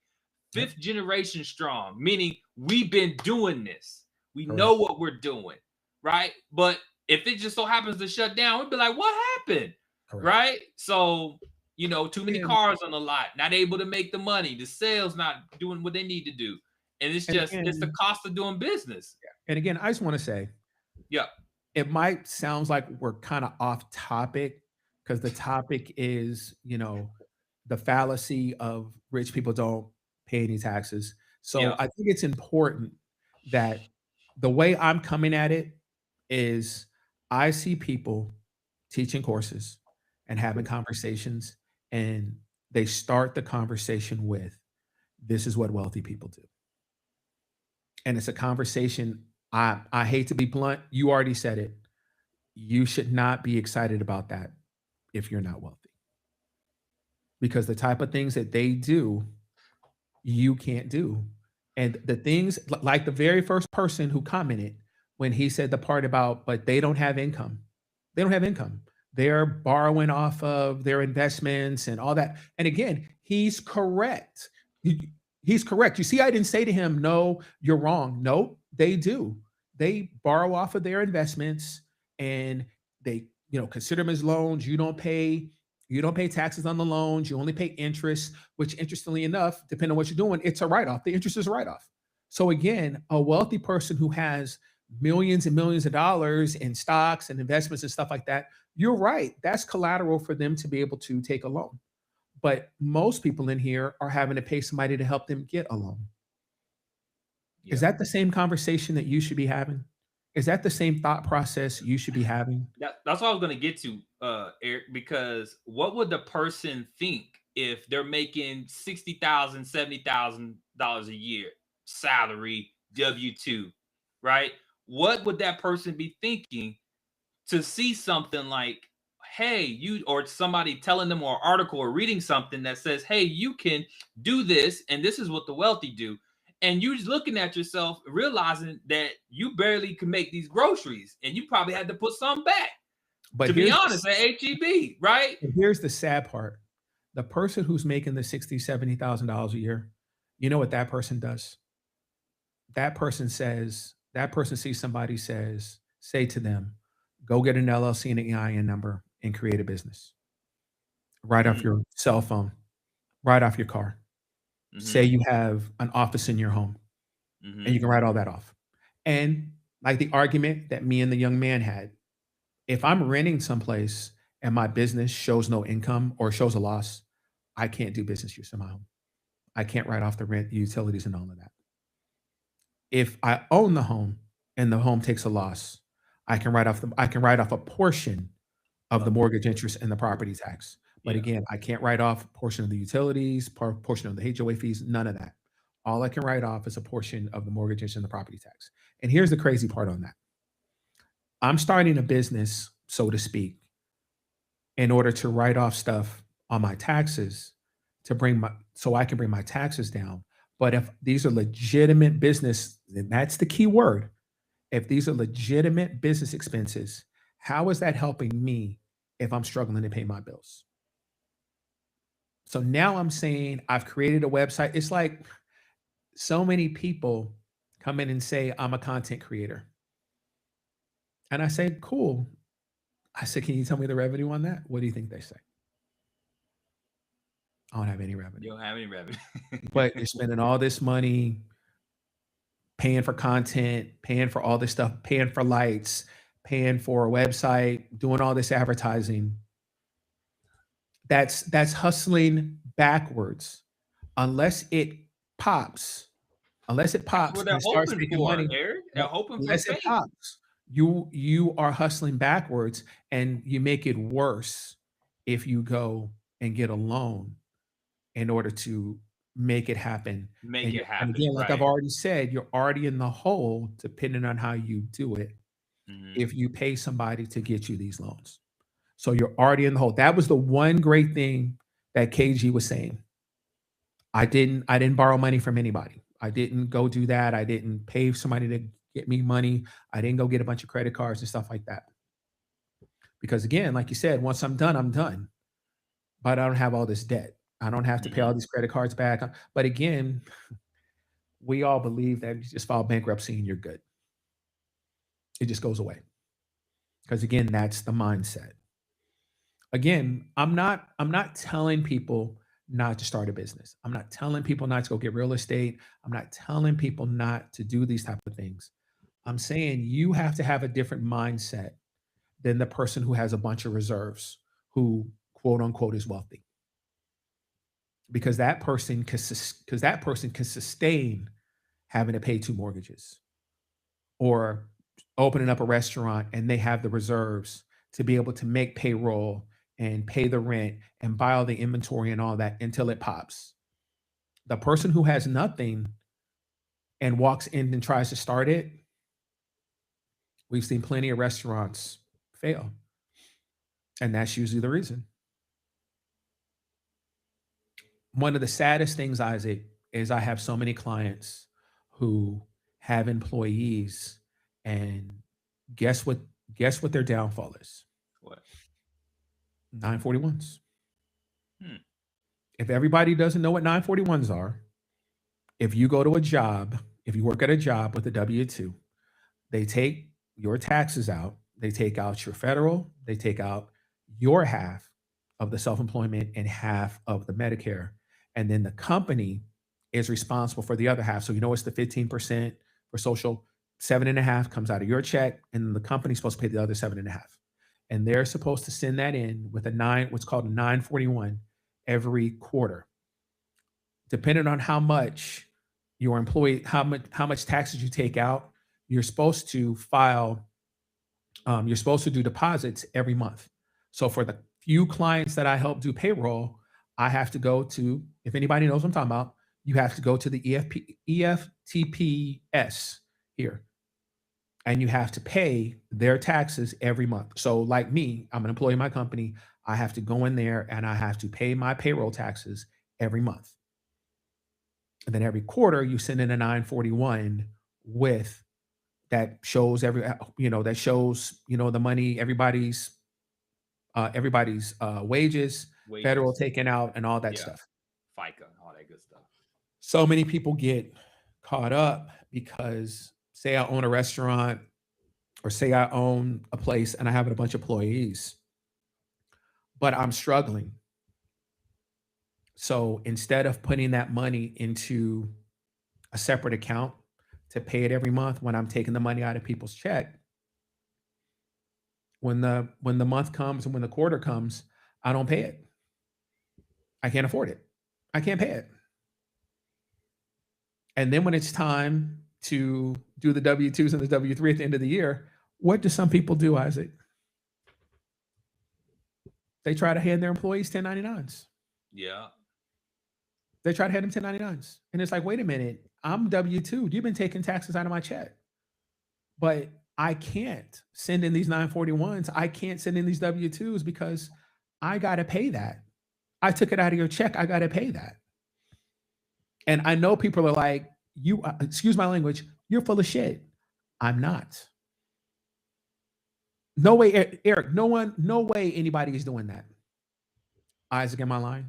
Yep. Fifth generation strong, meaning we've been doing this. We know Correct. what we're doing, right? But if it just so happens to shut down, we'd be like, what happened? Correct. Right? So, too many And cars on the lot, not able to make the money, the sales not doing what they need to do. And and it's the again, cost of doing business. I just want to say Yeah. it might sounds like we're kind of off topic because the topic is, the fallacy of rich people don't pay any taxes. So Yeah. I think it's important that the way I'm coming at it is I see people teaching courses and having conversations, and they start the conversation with, this is what wealthy people do. And it's a conversation. I hate to be blunt. You already said it. You should not be excited about that if you're not wealthy, because the type of things that they do, you can't do. And the things like the very first person who commented when he said the part about, but they don't have income. They don't have income. They're borrowing off of their investments and all that. And again, he's correct. He's correct. You see, I didn't say to him, no, you're wrong. No, they do. They borrow off of their investments and they, consider them as loans. You don't pay taxes on the loans. You only pay interest, which interestingly enough, depending on what you're doing, it's a write-off. The interest is a write-off. So again, a wealthy person who has millions and millions of dollars in stocks and investments and stuff like that, you're right. That's collateral for them to be able to take a loan. But most people in here are having to pay somebody to help them get a loan. Is Yeah. that the same conversation that you should be having? Is that the same thought process you should be having? That's what I was gonna get to, Eric, because what would the person think if they're making $60,000, $70,000 a year salary, W-2, right? What would that person be thinking to see something like, hey, you, or somebody telling them, or article or reading something that says, hey, you can do this, and this is what the wealthy do. And you just looking at yourself, realizing that you barely can make these groceries, and you probably had to put some back. But To be here's the honest, at HEB, right? here's the sad part. The person who's making the 60, $70,000 a year, you know what that person does? That person sees somebody say to them, go get an LLC and an EIN number and create a business. Right off Mm, your cell phone, right off your car. Say mm-hmm, you have an office in your home and you mm-hmm, can write all that off. And like the argument that me and the young man had, if I'm renting someplace and my business shows no income or shows a loss, I can't do business use of my home. I can't write off the rent, the utilities, and all of that. If I own the home and the home takes a loss, I can write off a portion of the of the mortgage mortgage. interest and the property tax. But Yeah. again, I can't write off a portion of the utilities, portion of the HOA fees, none of that. All I can write off is a portion of the mortgage interest and the property tax. And here's the crazy part on that. I'm starting a business, so to speak, in order to write off stuff on my taxes to bring my so I can bring my taxes down. But if these are legitimate business, and that's the key word, if these are legitimate business expenses, how is that helping me if I'm struggling to pay my bills? So now I'm saying I've created a website. It's like so many people come in and say, I'm a content creator. And I say, cool. I said, can you tell me the revenue on that? What do you think they say? I don't have any revenue. You don't have any revenue. But you're spending all this money paying for content, paying for all this stuff, paying for lights, paying for a website, doing all this advertising. That's hustling backwards. Unless it pops, unless it That's pops what and they're it starts hoping making for, money, Eric. They're hoping for unless it faith. pops, you are hustling backwards and you make it worse if you go and get a loan in order to make it happen. Make And it and happen, again, like I've right? already said, you're already in the hole depending on how you do it Mm-hmm. if you pay somebody to get you these loans. So you're already in the hole. That was the one great thing that KG was saying. I didn't borrow money from anybody. I didn't go do that. I didn't pay somebody to get me money. I didn't go get a bunch of credit cards and stuff like that. Because again, like you said, once I'm done, I'm done. But I don't have all this debt. I don't have to pay Mm-hmm. all these credit cards back. But again, we all believe that you just file bankruptcy and you're good. It just goes away. Because again, that's the mindset. Again, I'm not telling people not to start a business. I'm not telling people not to go get real estate. I'm not telling people not to do these type of things. I'm saying you have to have a different mindset than the person who has a bunch of reserves, who quote unquote is wealthy, because that person can sustain having to pay two mortgages, or opening up a restaurant and they have the reserves to be able to make payroll and pay the rent and buy all the inventory and all that until it pops. The person who has nothing and walks in and tries to start it, we've seen plenty of restaurants fail. And that's usually the reason. One of the saddest things, Isaac, is I have so many clients who have employees, and guess what? Guess what their downfall is? What? 941s. Hmm. If everybody doesn't know what 941s are, if you go to a job, if you work at a job with a W 2, they take your taxes out, they take out your federal, they take out your half of the self employment and half of the Medicare. And then the company is responsible for the other half. So, you know, it's the 15% for social, seven and a half comes out of your check, and then the company's supposed to pay the other seven and a half. And they're supposed to send that in with what's called a 941 every quarter, depending on how much. your employee, how much taxes you take out, you're supposed to file, you're supposed to do deposits every month. So for the few clients that I help do payroll, I have to go to, if anybody knows what I'm talking about, you have to go to the EFTPS here, and you have to pay their taxes every month. So, like me, I'm an employee of my company. I have to go in there and I have to pay my payroll taxes every month. And then every quarter, you send in a 941 with that shows that shows the money, everybody's wages, federal Wages. taken out, and all that Yeah. stuff. FICA, all that good stuff. So many people get caught up because, say I own a restaurant, or say I own a place and I have a bunch of employees, but I'm struggling. So instead of putting that money into a separate account to pay it every month when I'm taking the money out of people's check, when the month comes and when the quarter comes, I don't pay it. I can't afford it. I can't pay it. And then when it's time to do the W-2s and the W-3 at the end of the year, what do some people do, Isaac? They try to hand their employees 1099s. Yeah. They try to hand them 1099s. And it's like, wait a minute, I'm W-2. You've been taking taxes out of my check. But I can't send in these 941s. I can't send in these W-2s because I got to pay that. I took it out of your check. I got to pay that. And I know people are like, excuse my language, you're full of shit. I'm not. No way, Eric, no way anybody is doing that. Isaac, am I lying?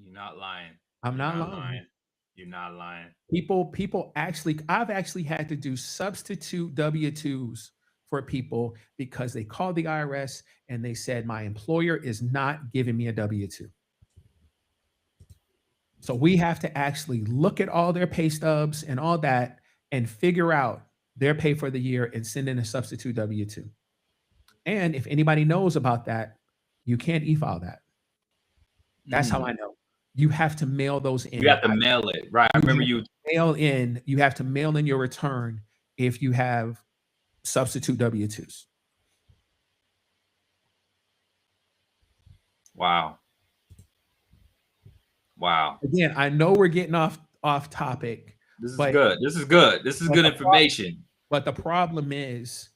You're not lying. I'm You're not not lying. lying. You're not lying. People actually, I've actually had to do substitute W-2s for people because they called the IRS and they said, my employer is not giving me a W-2. So we have to actually look at all their pay stubs and all that and figure out their pay for the year and send in a substitute W-2. And if anybody knows about that, you can't e-file that. That's how I know. You have to mail those in. You have to mail it, right? I remember you have to mail in your return if you have substitute W-2s. Wow. Again, I know we're getting off topic. This is good. This is good. This is good information. But the problem is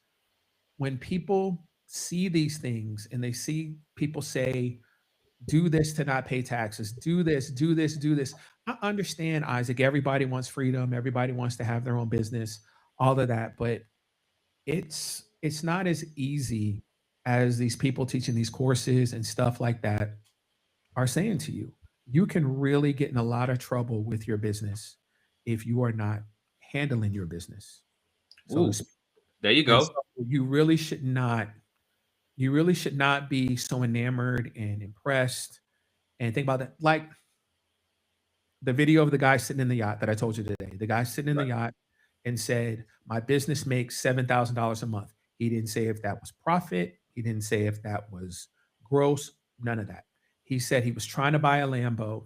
when people see these things and they see people say, do this to not pay taxes, do this, do this, do this. I understand, Isaac, everybody wants freedom. Everybody wants to have their own business, all of that. But it's not as easy as these people teaching these courses and stuff like that are saying to you. You can really get in a lot of trouble with your business if you are not handling your business. So there you go. So you really should not be so enamored and impressed and think about that. Like the video of the guy sitting in the yacht that I told you today. The guy sitting in the yacht and said, my business makes $7,000 a month. He didn't say if that was profit. He didn't say if that was gross, none of that. He said he was trying to buy a Lambo.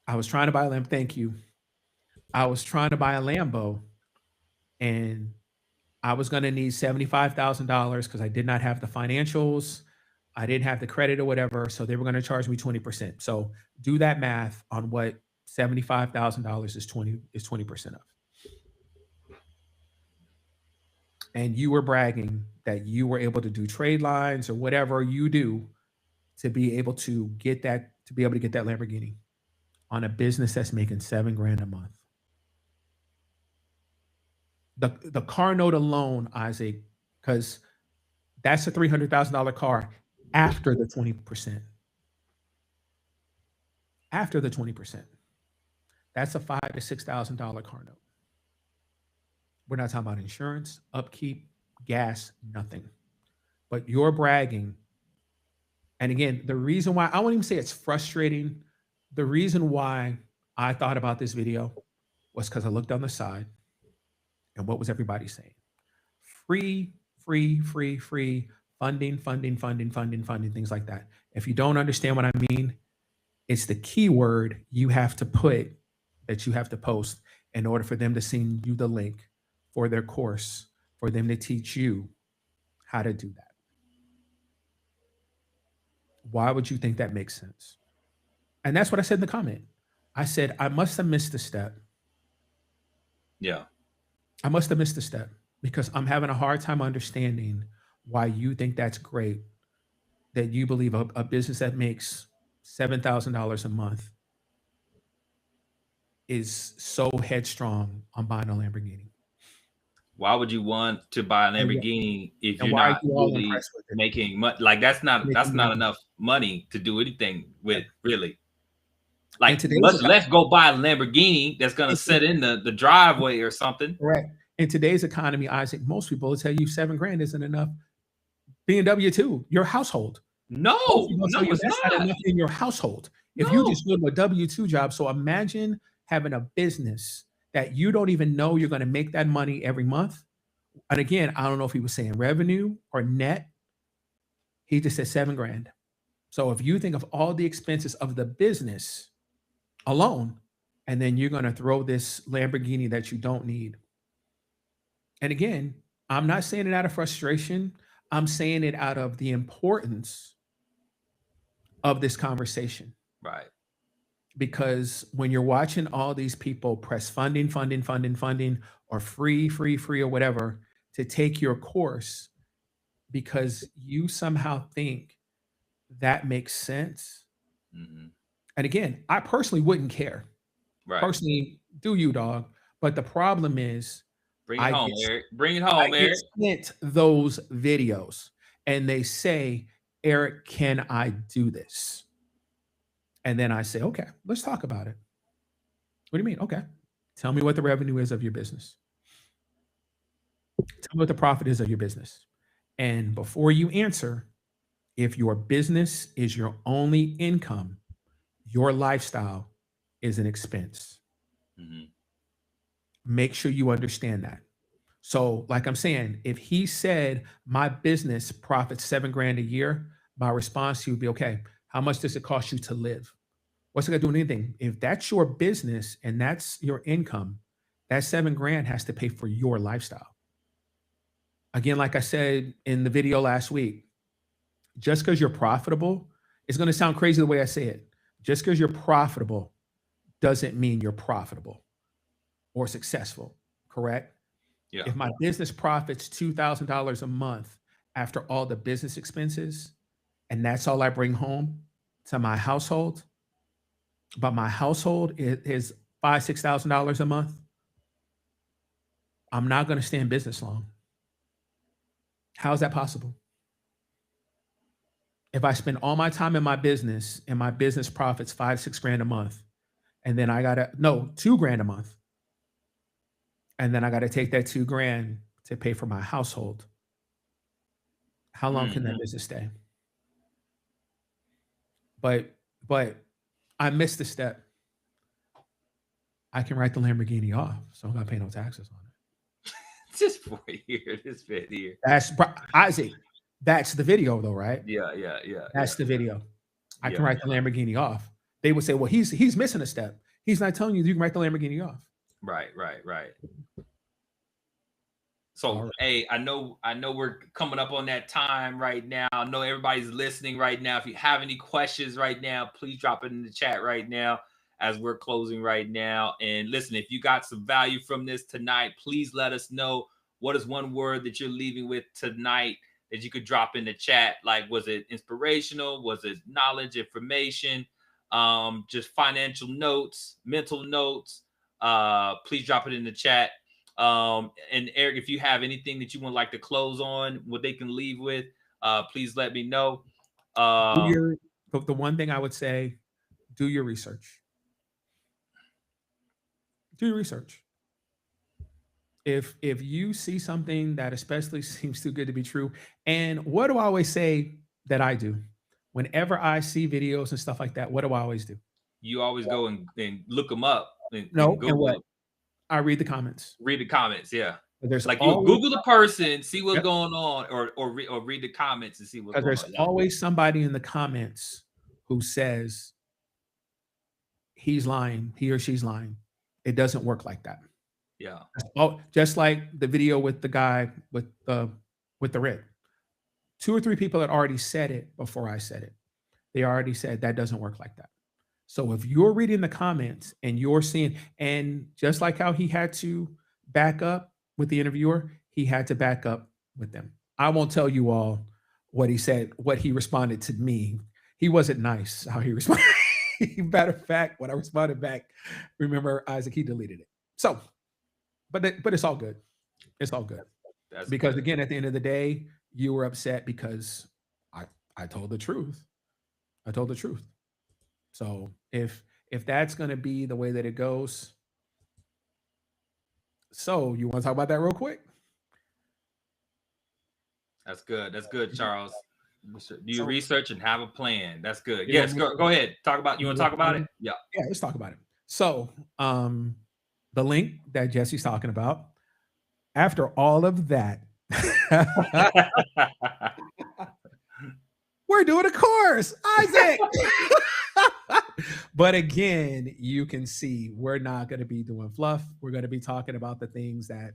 I was trying to buy a Lambo. Thank you. I was trying to buy a Lambo and I was going to need $75,000 because I did not have the financials. I didn't have the credit or whatever. So they were going to charge me 20%. So do that math on what $75,000 is 20% of. And you were bragging that you were able to do trade lines or whatever you do to be able to get that Lamborghini on a business that's making $7,000 a month. The car note alone, Isaac, because that's a $300,000 car after the 20%. After the 20%, that's a $5,000 to $6,000 car note. We're not talking about insurance, upkeep, gas, nothing. But you're bragging. And again, the reason why I won't even say it's frustrating. The reason why I thought about this video was because I looked on the side and what was everybody saying? Free, funding, things like that. If you don't understand what I mean, it's the keyword you have to put that you have to post in order for them to send you the link for their course, for them to teach you how to do that. Why would you think that makes sense? And that's what I said in the comment. I said, I must have missed a step. Yeah. I must have missed a step because I'm having a hard time understanding why you think that's great, that you believe a business that makes $7,000 a month is so headstrong on buying a Lamborghini. Why would you want to buy a And, Lamborghini if and you're why are not you all really impressed with it? making money? Like that's Making not money. enough money to do anything with, Right. really. Like In today's much economy, less go buy a Lamborghini that's gonna sit in the driveway or something. correct. In today's economy, Isaac, most people will tell you 7 grand isn't enough. BMW too, your household. Most No, people will no, tell you it's that's not not. enough in your household. If you No. just go to a W-2 job, so imagine having a business that you don't even know you're going to make that money every month. And again, I don't know if he was saying revenue or net. He just said 7 grand. So if you think of all the expenses of the business alone, and then you're going to throw this Lamborghini that you don't need. And again, I'm not saying it out of frustration. I'm saying it out of the importance of this conversation. Right. Because when you're watching all these people press funding, funding, funding, funding, or free, free, free, or whatever to take your course, because you somehow think that makes sense. Hmm. And again, I personally wouldn't care. Right. Personally, do you, dog? But the problem is, Bring it I home, get Eric. Bring it I home, get Eric. sent those videos, and they say, "Eric, can I do this?" And then I say, "Okay, let's talk about it." What do you mean? Okay, tell me what the revenue is of your business. Tell me what the profit is of your business. And before you answer, if your business is your only income, your lifestyle is an expense. Hmm. Make sure you understand that. So, like I'm saying, if he said my business profits 7 grand a year, my response to you would be, okay, how much does it cost you to live? What's it gonna do with anything? If that's your business and that's your income, that 7 grand has to pay for your lifestyle. Again, like I said in the video last week, just because you're profitable, it's going to sound crazy the way I say it. Just because you're profitable doesn't mean you're profitable or successful, correct? Yeah. If my business profits $2,000 a month after all the business expenses, and that's all I bring home to my household, but my household is $5,000, $6,000 a month, I'm not going to stay in business long. How is that possible? If I spend all my time in my business and my business profits 5, 6 grand a month, and then I gotta no 2 grand a month, and then I gotta take that 2 grand to pay for my household. How long can that Hmm. business stay? But I missed the step. I can write the Lamborghini off, so I'm not paying no taxes on it. Just for here, this bit here. Isaac. That's the video, though, right? Yeah, yeah, yeah, yeah, That's the video. I yeah. can write the Lamborghini off. They would say, "Well, he's missing a step. He's not telling you you can write the Lamborghini off." Right, right, right. All So, right. hey, I know we're coming up on that time right now. I know everybody's listening right now. If you have any questions right now, please drop it in the chat right now as we're closing right now. And listen, if you got some value from this tonight, please let us know. What is one word that you're leaving with tonight that you could drop in the chat? Like, was it inspirational? Was it knowledge, information, just financial notes, mental notes? Please drop it in the chat. And Eric, if you have anything that you would like to close on, what they can leave with, please let me know. Do Um, your the one thing I would say, do your research. Do your research. If you see something that especially seems too good to be true, and what do I always say that I do? Whenever I see videos and stuff like that, what do I always do? you always go and look them up and No, and Google what? them, I read the comments. read the comments. Yeah, There's like you'll always Google the person, see what's Yep, going on, or read the comments and see what's because going there's on. Yeah, always somebody in the comments who says he's lying, he or she's lying. It doesn't work like that. Yeah. Oh, just like the video with the guy with the red. Two or three people had already said it before I said it. They already said that doesn't work like that. So if you're reading the comments and you're seeing, and just like how he had to back up with the interviewer, he had to back up with them. I won't tell you all what he said, what he responded to me. He wasn't nice how he responded. Matter of fact, when I responded back, remember Isaac, he deleted it. So, but it's all good. It's all good That's because good. again, at the end of the day, you were upset because I I told the truth. I told the truth. So if that's going to be the way that it goes, so you want to talk about that real quick? That's good. That's good, Charles. Do your So research and have a plan. That's good. you want Yes, me go to? ahead. Talk about, you You want to want talk about it? me Yeah. Yeah, let's talk about it. So the link that Jesse's talking about. After all of that, we're doing a course, Isaac. But again, you can see we're not going to be doing fluff. We're going to be talking about the things that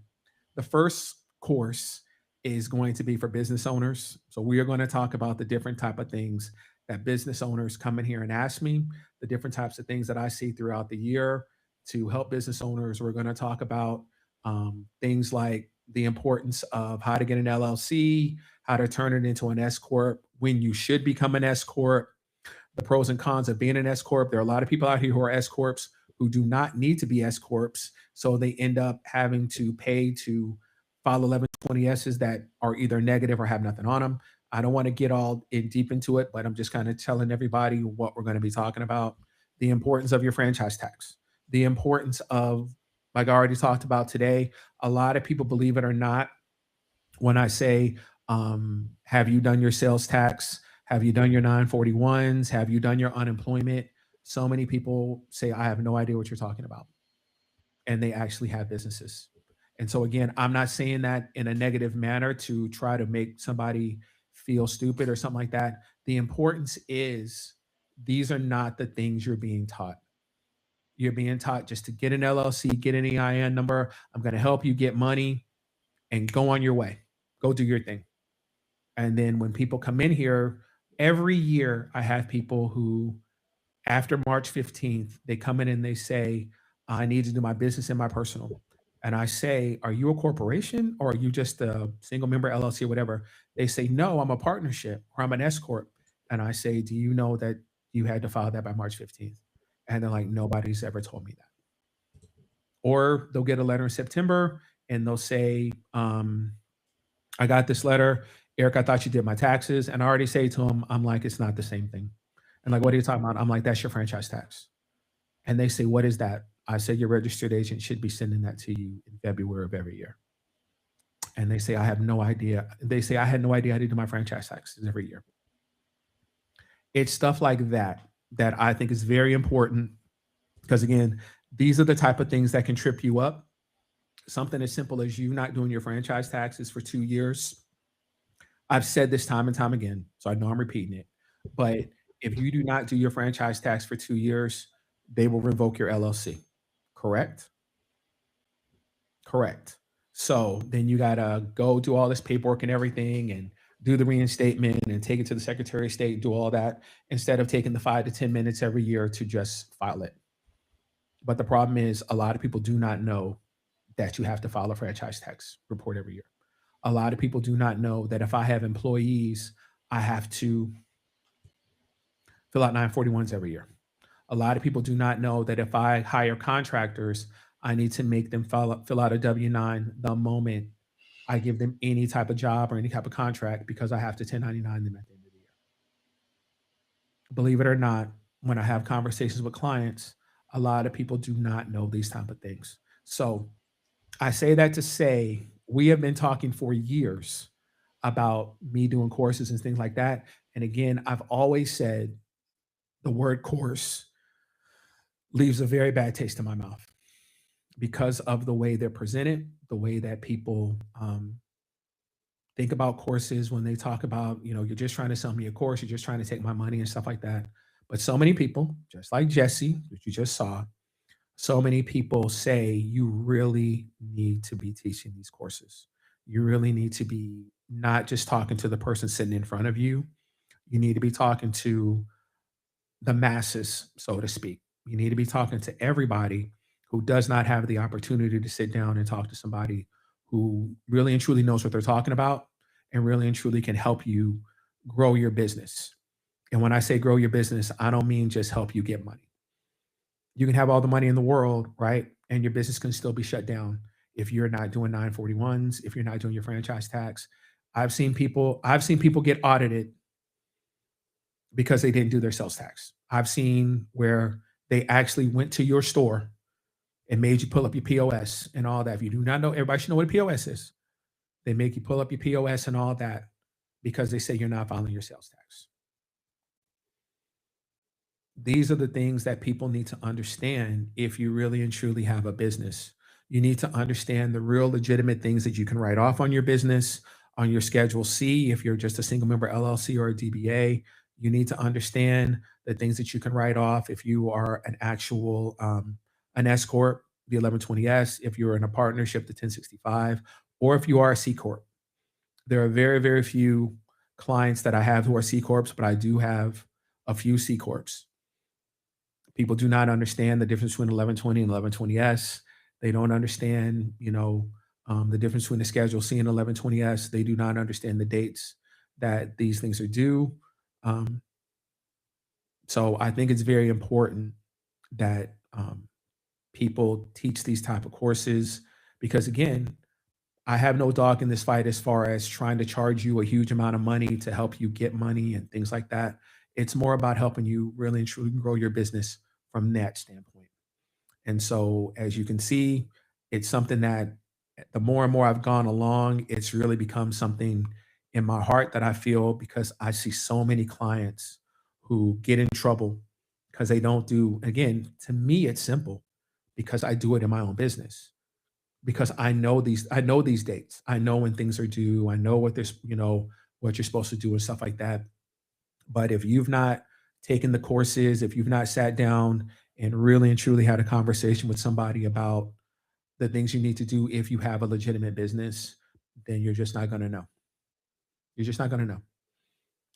the first course is going to be for business owners. So we are going to talk about the different type of things that business owners come in here and ask me, the different types of things that I see throughout the year to help business owners. We're going to talk about things like the importance of how to get an LLC, how to turn it into an S corp, when you should become an S corp, the pros and cons of being an S corp. There are a lot of people out here who are S corps who do not need to be S corps, so they end up having to pay to file 1120Ss that are either negative or have nothing on them. I don't want to get all in deep into it, but I'm just kind of telling everybody what we're going to be talking about. The importance of your franchise tax, the importance of, like I already talked about today, a lot of people, believe it or not, when I say, have you done your sales tax? Have you done your 941s? Have you done your unemployment? So many people say, I have no idea what you're talking about. And they actually have businesses. And so, again, I'm not saying that in a negative manner to try to make somebody feel stupid or something like that. The importance is these are not the things you're being taught. You're being taught just to get an LLC, get an EIN number. I'm going to help you get money and go on your way. Go do your thing. And then when people come in here, every year I have people who, after March 15th, they come in and they say, I need to do my business and my personal. And I say, are you a corporation or are you just a single member LLC or whatever? They say, no, I'm a partnership or I'm an S Corp. And I say, do you know that you had to file that by March 15th? And they're like, nobody's ever told me that. Or they'll get a letter in September and they'll say, I got this letter. Eric, I thought you did my taxes. And I already say to him, I'm like, it's not the same thing. And like, what are you talking about? I'm like, that's your franchise tax. And they say, what is that? I said, your registered agent should be sending that to you in February of every year. And they say, I have no idea. They say, I had no idea how to do my franchise taxes every year. It's stuff like that that I think is very important because, again, these are the type of things that can trip you up. Something as simple as you not doing your franchise taxes for 2 years. I've said this time and time again, so I know I'm repeating it. But if you do not do your franchise tax for 2 years, they will revoke your LLC. Correct? Correct. So then you gotta go do all this paperwork and everything and do the reinstatement and take it to the Secretary of State, do all that instead of taking the 5 to 10 minutes every year to just file it. But the problem is a lot of people do not know that you have to file a franchise tax report every year. A lot of people do not know that if I have employees, I have to fill out 941s every year. A lot of people do not know that if I hire contractors, I need to make them fill out a W 9 the moment I give them any type of job or any type of contract because I have to 1099 them at the end of the year. Believe it or not, when I have conversations with clients, a lot of people do not know these type of things. So I say that to say we have been talking for years about me doing courses and things like that. And again, I've always said the word course leaves a very bad taste in my mouth because of the way they're presented, the way that people think about courses when they talk about, you're just trying to sell me a course, you're just trying to take my money and stuff like that. But so many people, just like Jesse, which you just saw, So many people say you really need to be teaching these courses. You really need to be not just talking to the person sitting in front of you. You need to be talking to the masses, so to speak. You need to be talking to everybody who does not have the opportunity to sit down and talk to somebody who really and truly knows what they're talking about and really and truly can help you grow your business. And when I say grow your business, I don't mean just help you get money. You can have all the money in the world, right? And your business can still be shut down if you're not doing 941s, if you're not doing your franchise tax. I've seen people get audited because they didn't do their sales tax. I've seen where they actually went to your store and made you pull up your POS and all that. If you do not know, everybody should know what a POS is. They make you pull up your POS and all that because they say you're not filing your sales tax. These are the things that people need to understand if you really and truly have a business. You need to understand the real legitimate things that you can write off on your business, on your Schedule C, if you're just a single member LLC or a DBA. You need to understand the things that you can write off if you are an actual an S corp, the 1120S. If you're in a partnership, the 1065, or if you are a C corp. There are very very few clients that I have who are C corps, but I do have a few C corps. People do not understand the difference between 1120 and 1120S. They don't understand, the difference between the Schedule C and 1120S. They do not understand the dates that these things are due. Um, so I think it's very important that people teach these type of courses because, again, I have no dog in this fight as far as trying to charge you a huge amount of money to help you get money and things like that. It's more about helping you really and truly grow your business from that standpoint. And so, as you can see, it's something that the more and more I've gone along, it's really become something in my heart that I feel because I see so many clients who get in trouble because they don't do, again, to me, it's simple because I do it in my own business because I know these dates. I know when things are due. I know what you're supposed to do and stuff like that. But if you've not taken the courses, if you've not sat down and really and truly had a conversation with somebody about the things you need to do if you have a legitimate business, then you're just not going to know. You're just not going to know.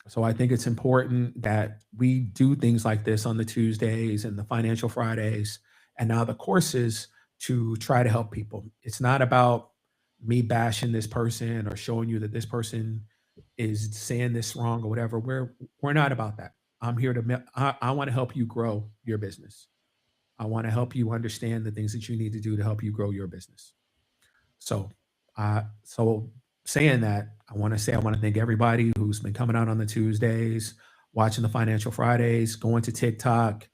So I think it's important that we do things like this on the Tuesdays and the financial Fridays and now the courses to try to help people. It's not about me bashing this person or showing you that this person is saying this wrong or whatever. We're not about that. I'm here to I want to help you grow your business. I want to help you understand the things that you need to do to help you grow your business. So saying that, I want to thank everybody who's been coming out on the Tuesdays, watching the Financial Fridays, going to TikTok,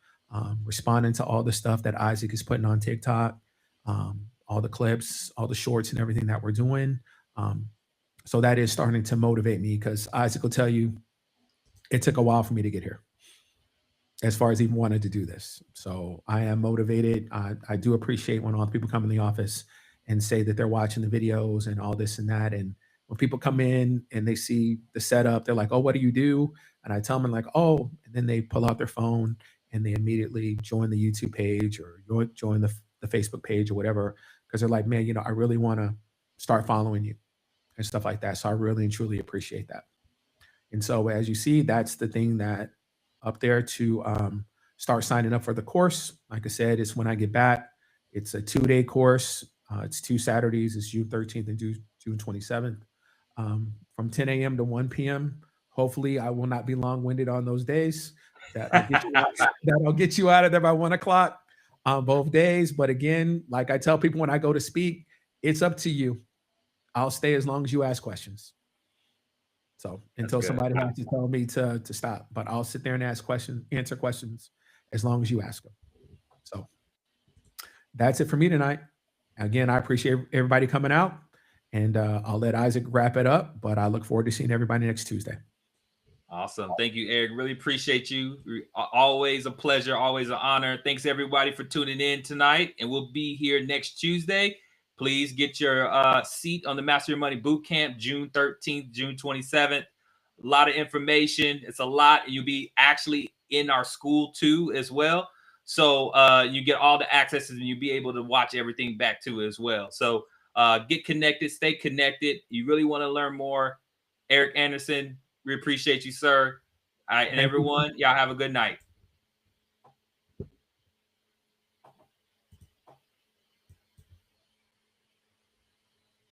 responding to all the stuff that Isaac is putting on TikTok, all the clips, all the shorts, and everything that we're doing. Um, so that is starting to motivate me because Isaac will tell you it took a while for me to get here as far as even wanted to do this. So I am motivated. I do appreciate when all the people come in the office and say that they're watching the videos and all this and that. And when people come in and they see the setup, they're like, "Oh, what do you do?" And I tell them like, "Oh," and then they pull out their phone and they immediately join the YouTube page or join the Facebook page or whatever because they're like, "Man, I really want to start following you and stuff like that." So I really and truly appreciate that. And so, as you see, that's the thing that up there to start signing up for the course. Like I said, it's when I get back. It's a 2 day course. It's 2 Saturdays. It's June 13th and June 27th from 10 a.m. to 1 p.m. Hopefully, I will not be long winded on those days. That'll get you out of there by 1 o'clock on both days. But again, like I tell people when I go to speak, it's up to you. I'll stay as long as you ask questions. So That's until good. somebody has to tell me to stop, but I'll sit there and answer questions as long as you ask them. So that's it for me tonight. Again, I appreciate everybody coming out, and I'll let Isaac wrap it up. But I look forward to seeing everybody next Tuesday. Awesome. Thank you, Eric. Really appreciate you. Always a pleasure, always an honor. Thanks everybody for tuning in tonight. And we'll be here next Tuesday. Please get your seat on the Master Your Money Boot Camp, June 13th, June 27th. A lot of information. It's a lot. You'll be actually in our school too as well. So you get all the accesses and you'll be able to watch everything back to as well. So get connected, stay connected. You really want to learn more. Eric Anderson, we appreciate you, sir. All right, and Thank you. everyone, y'all have a good night.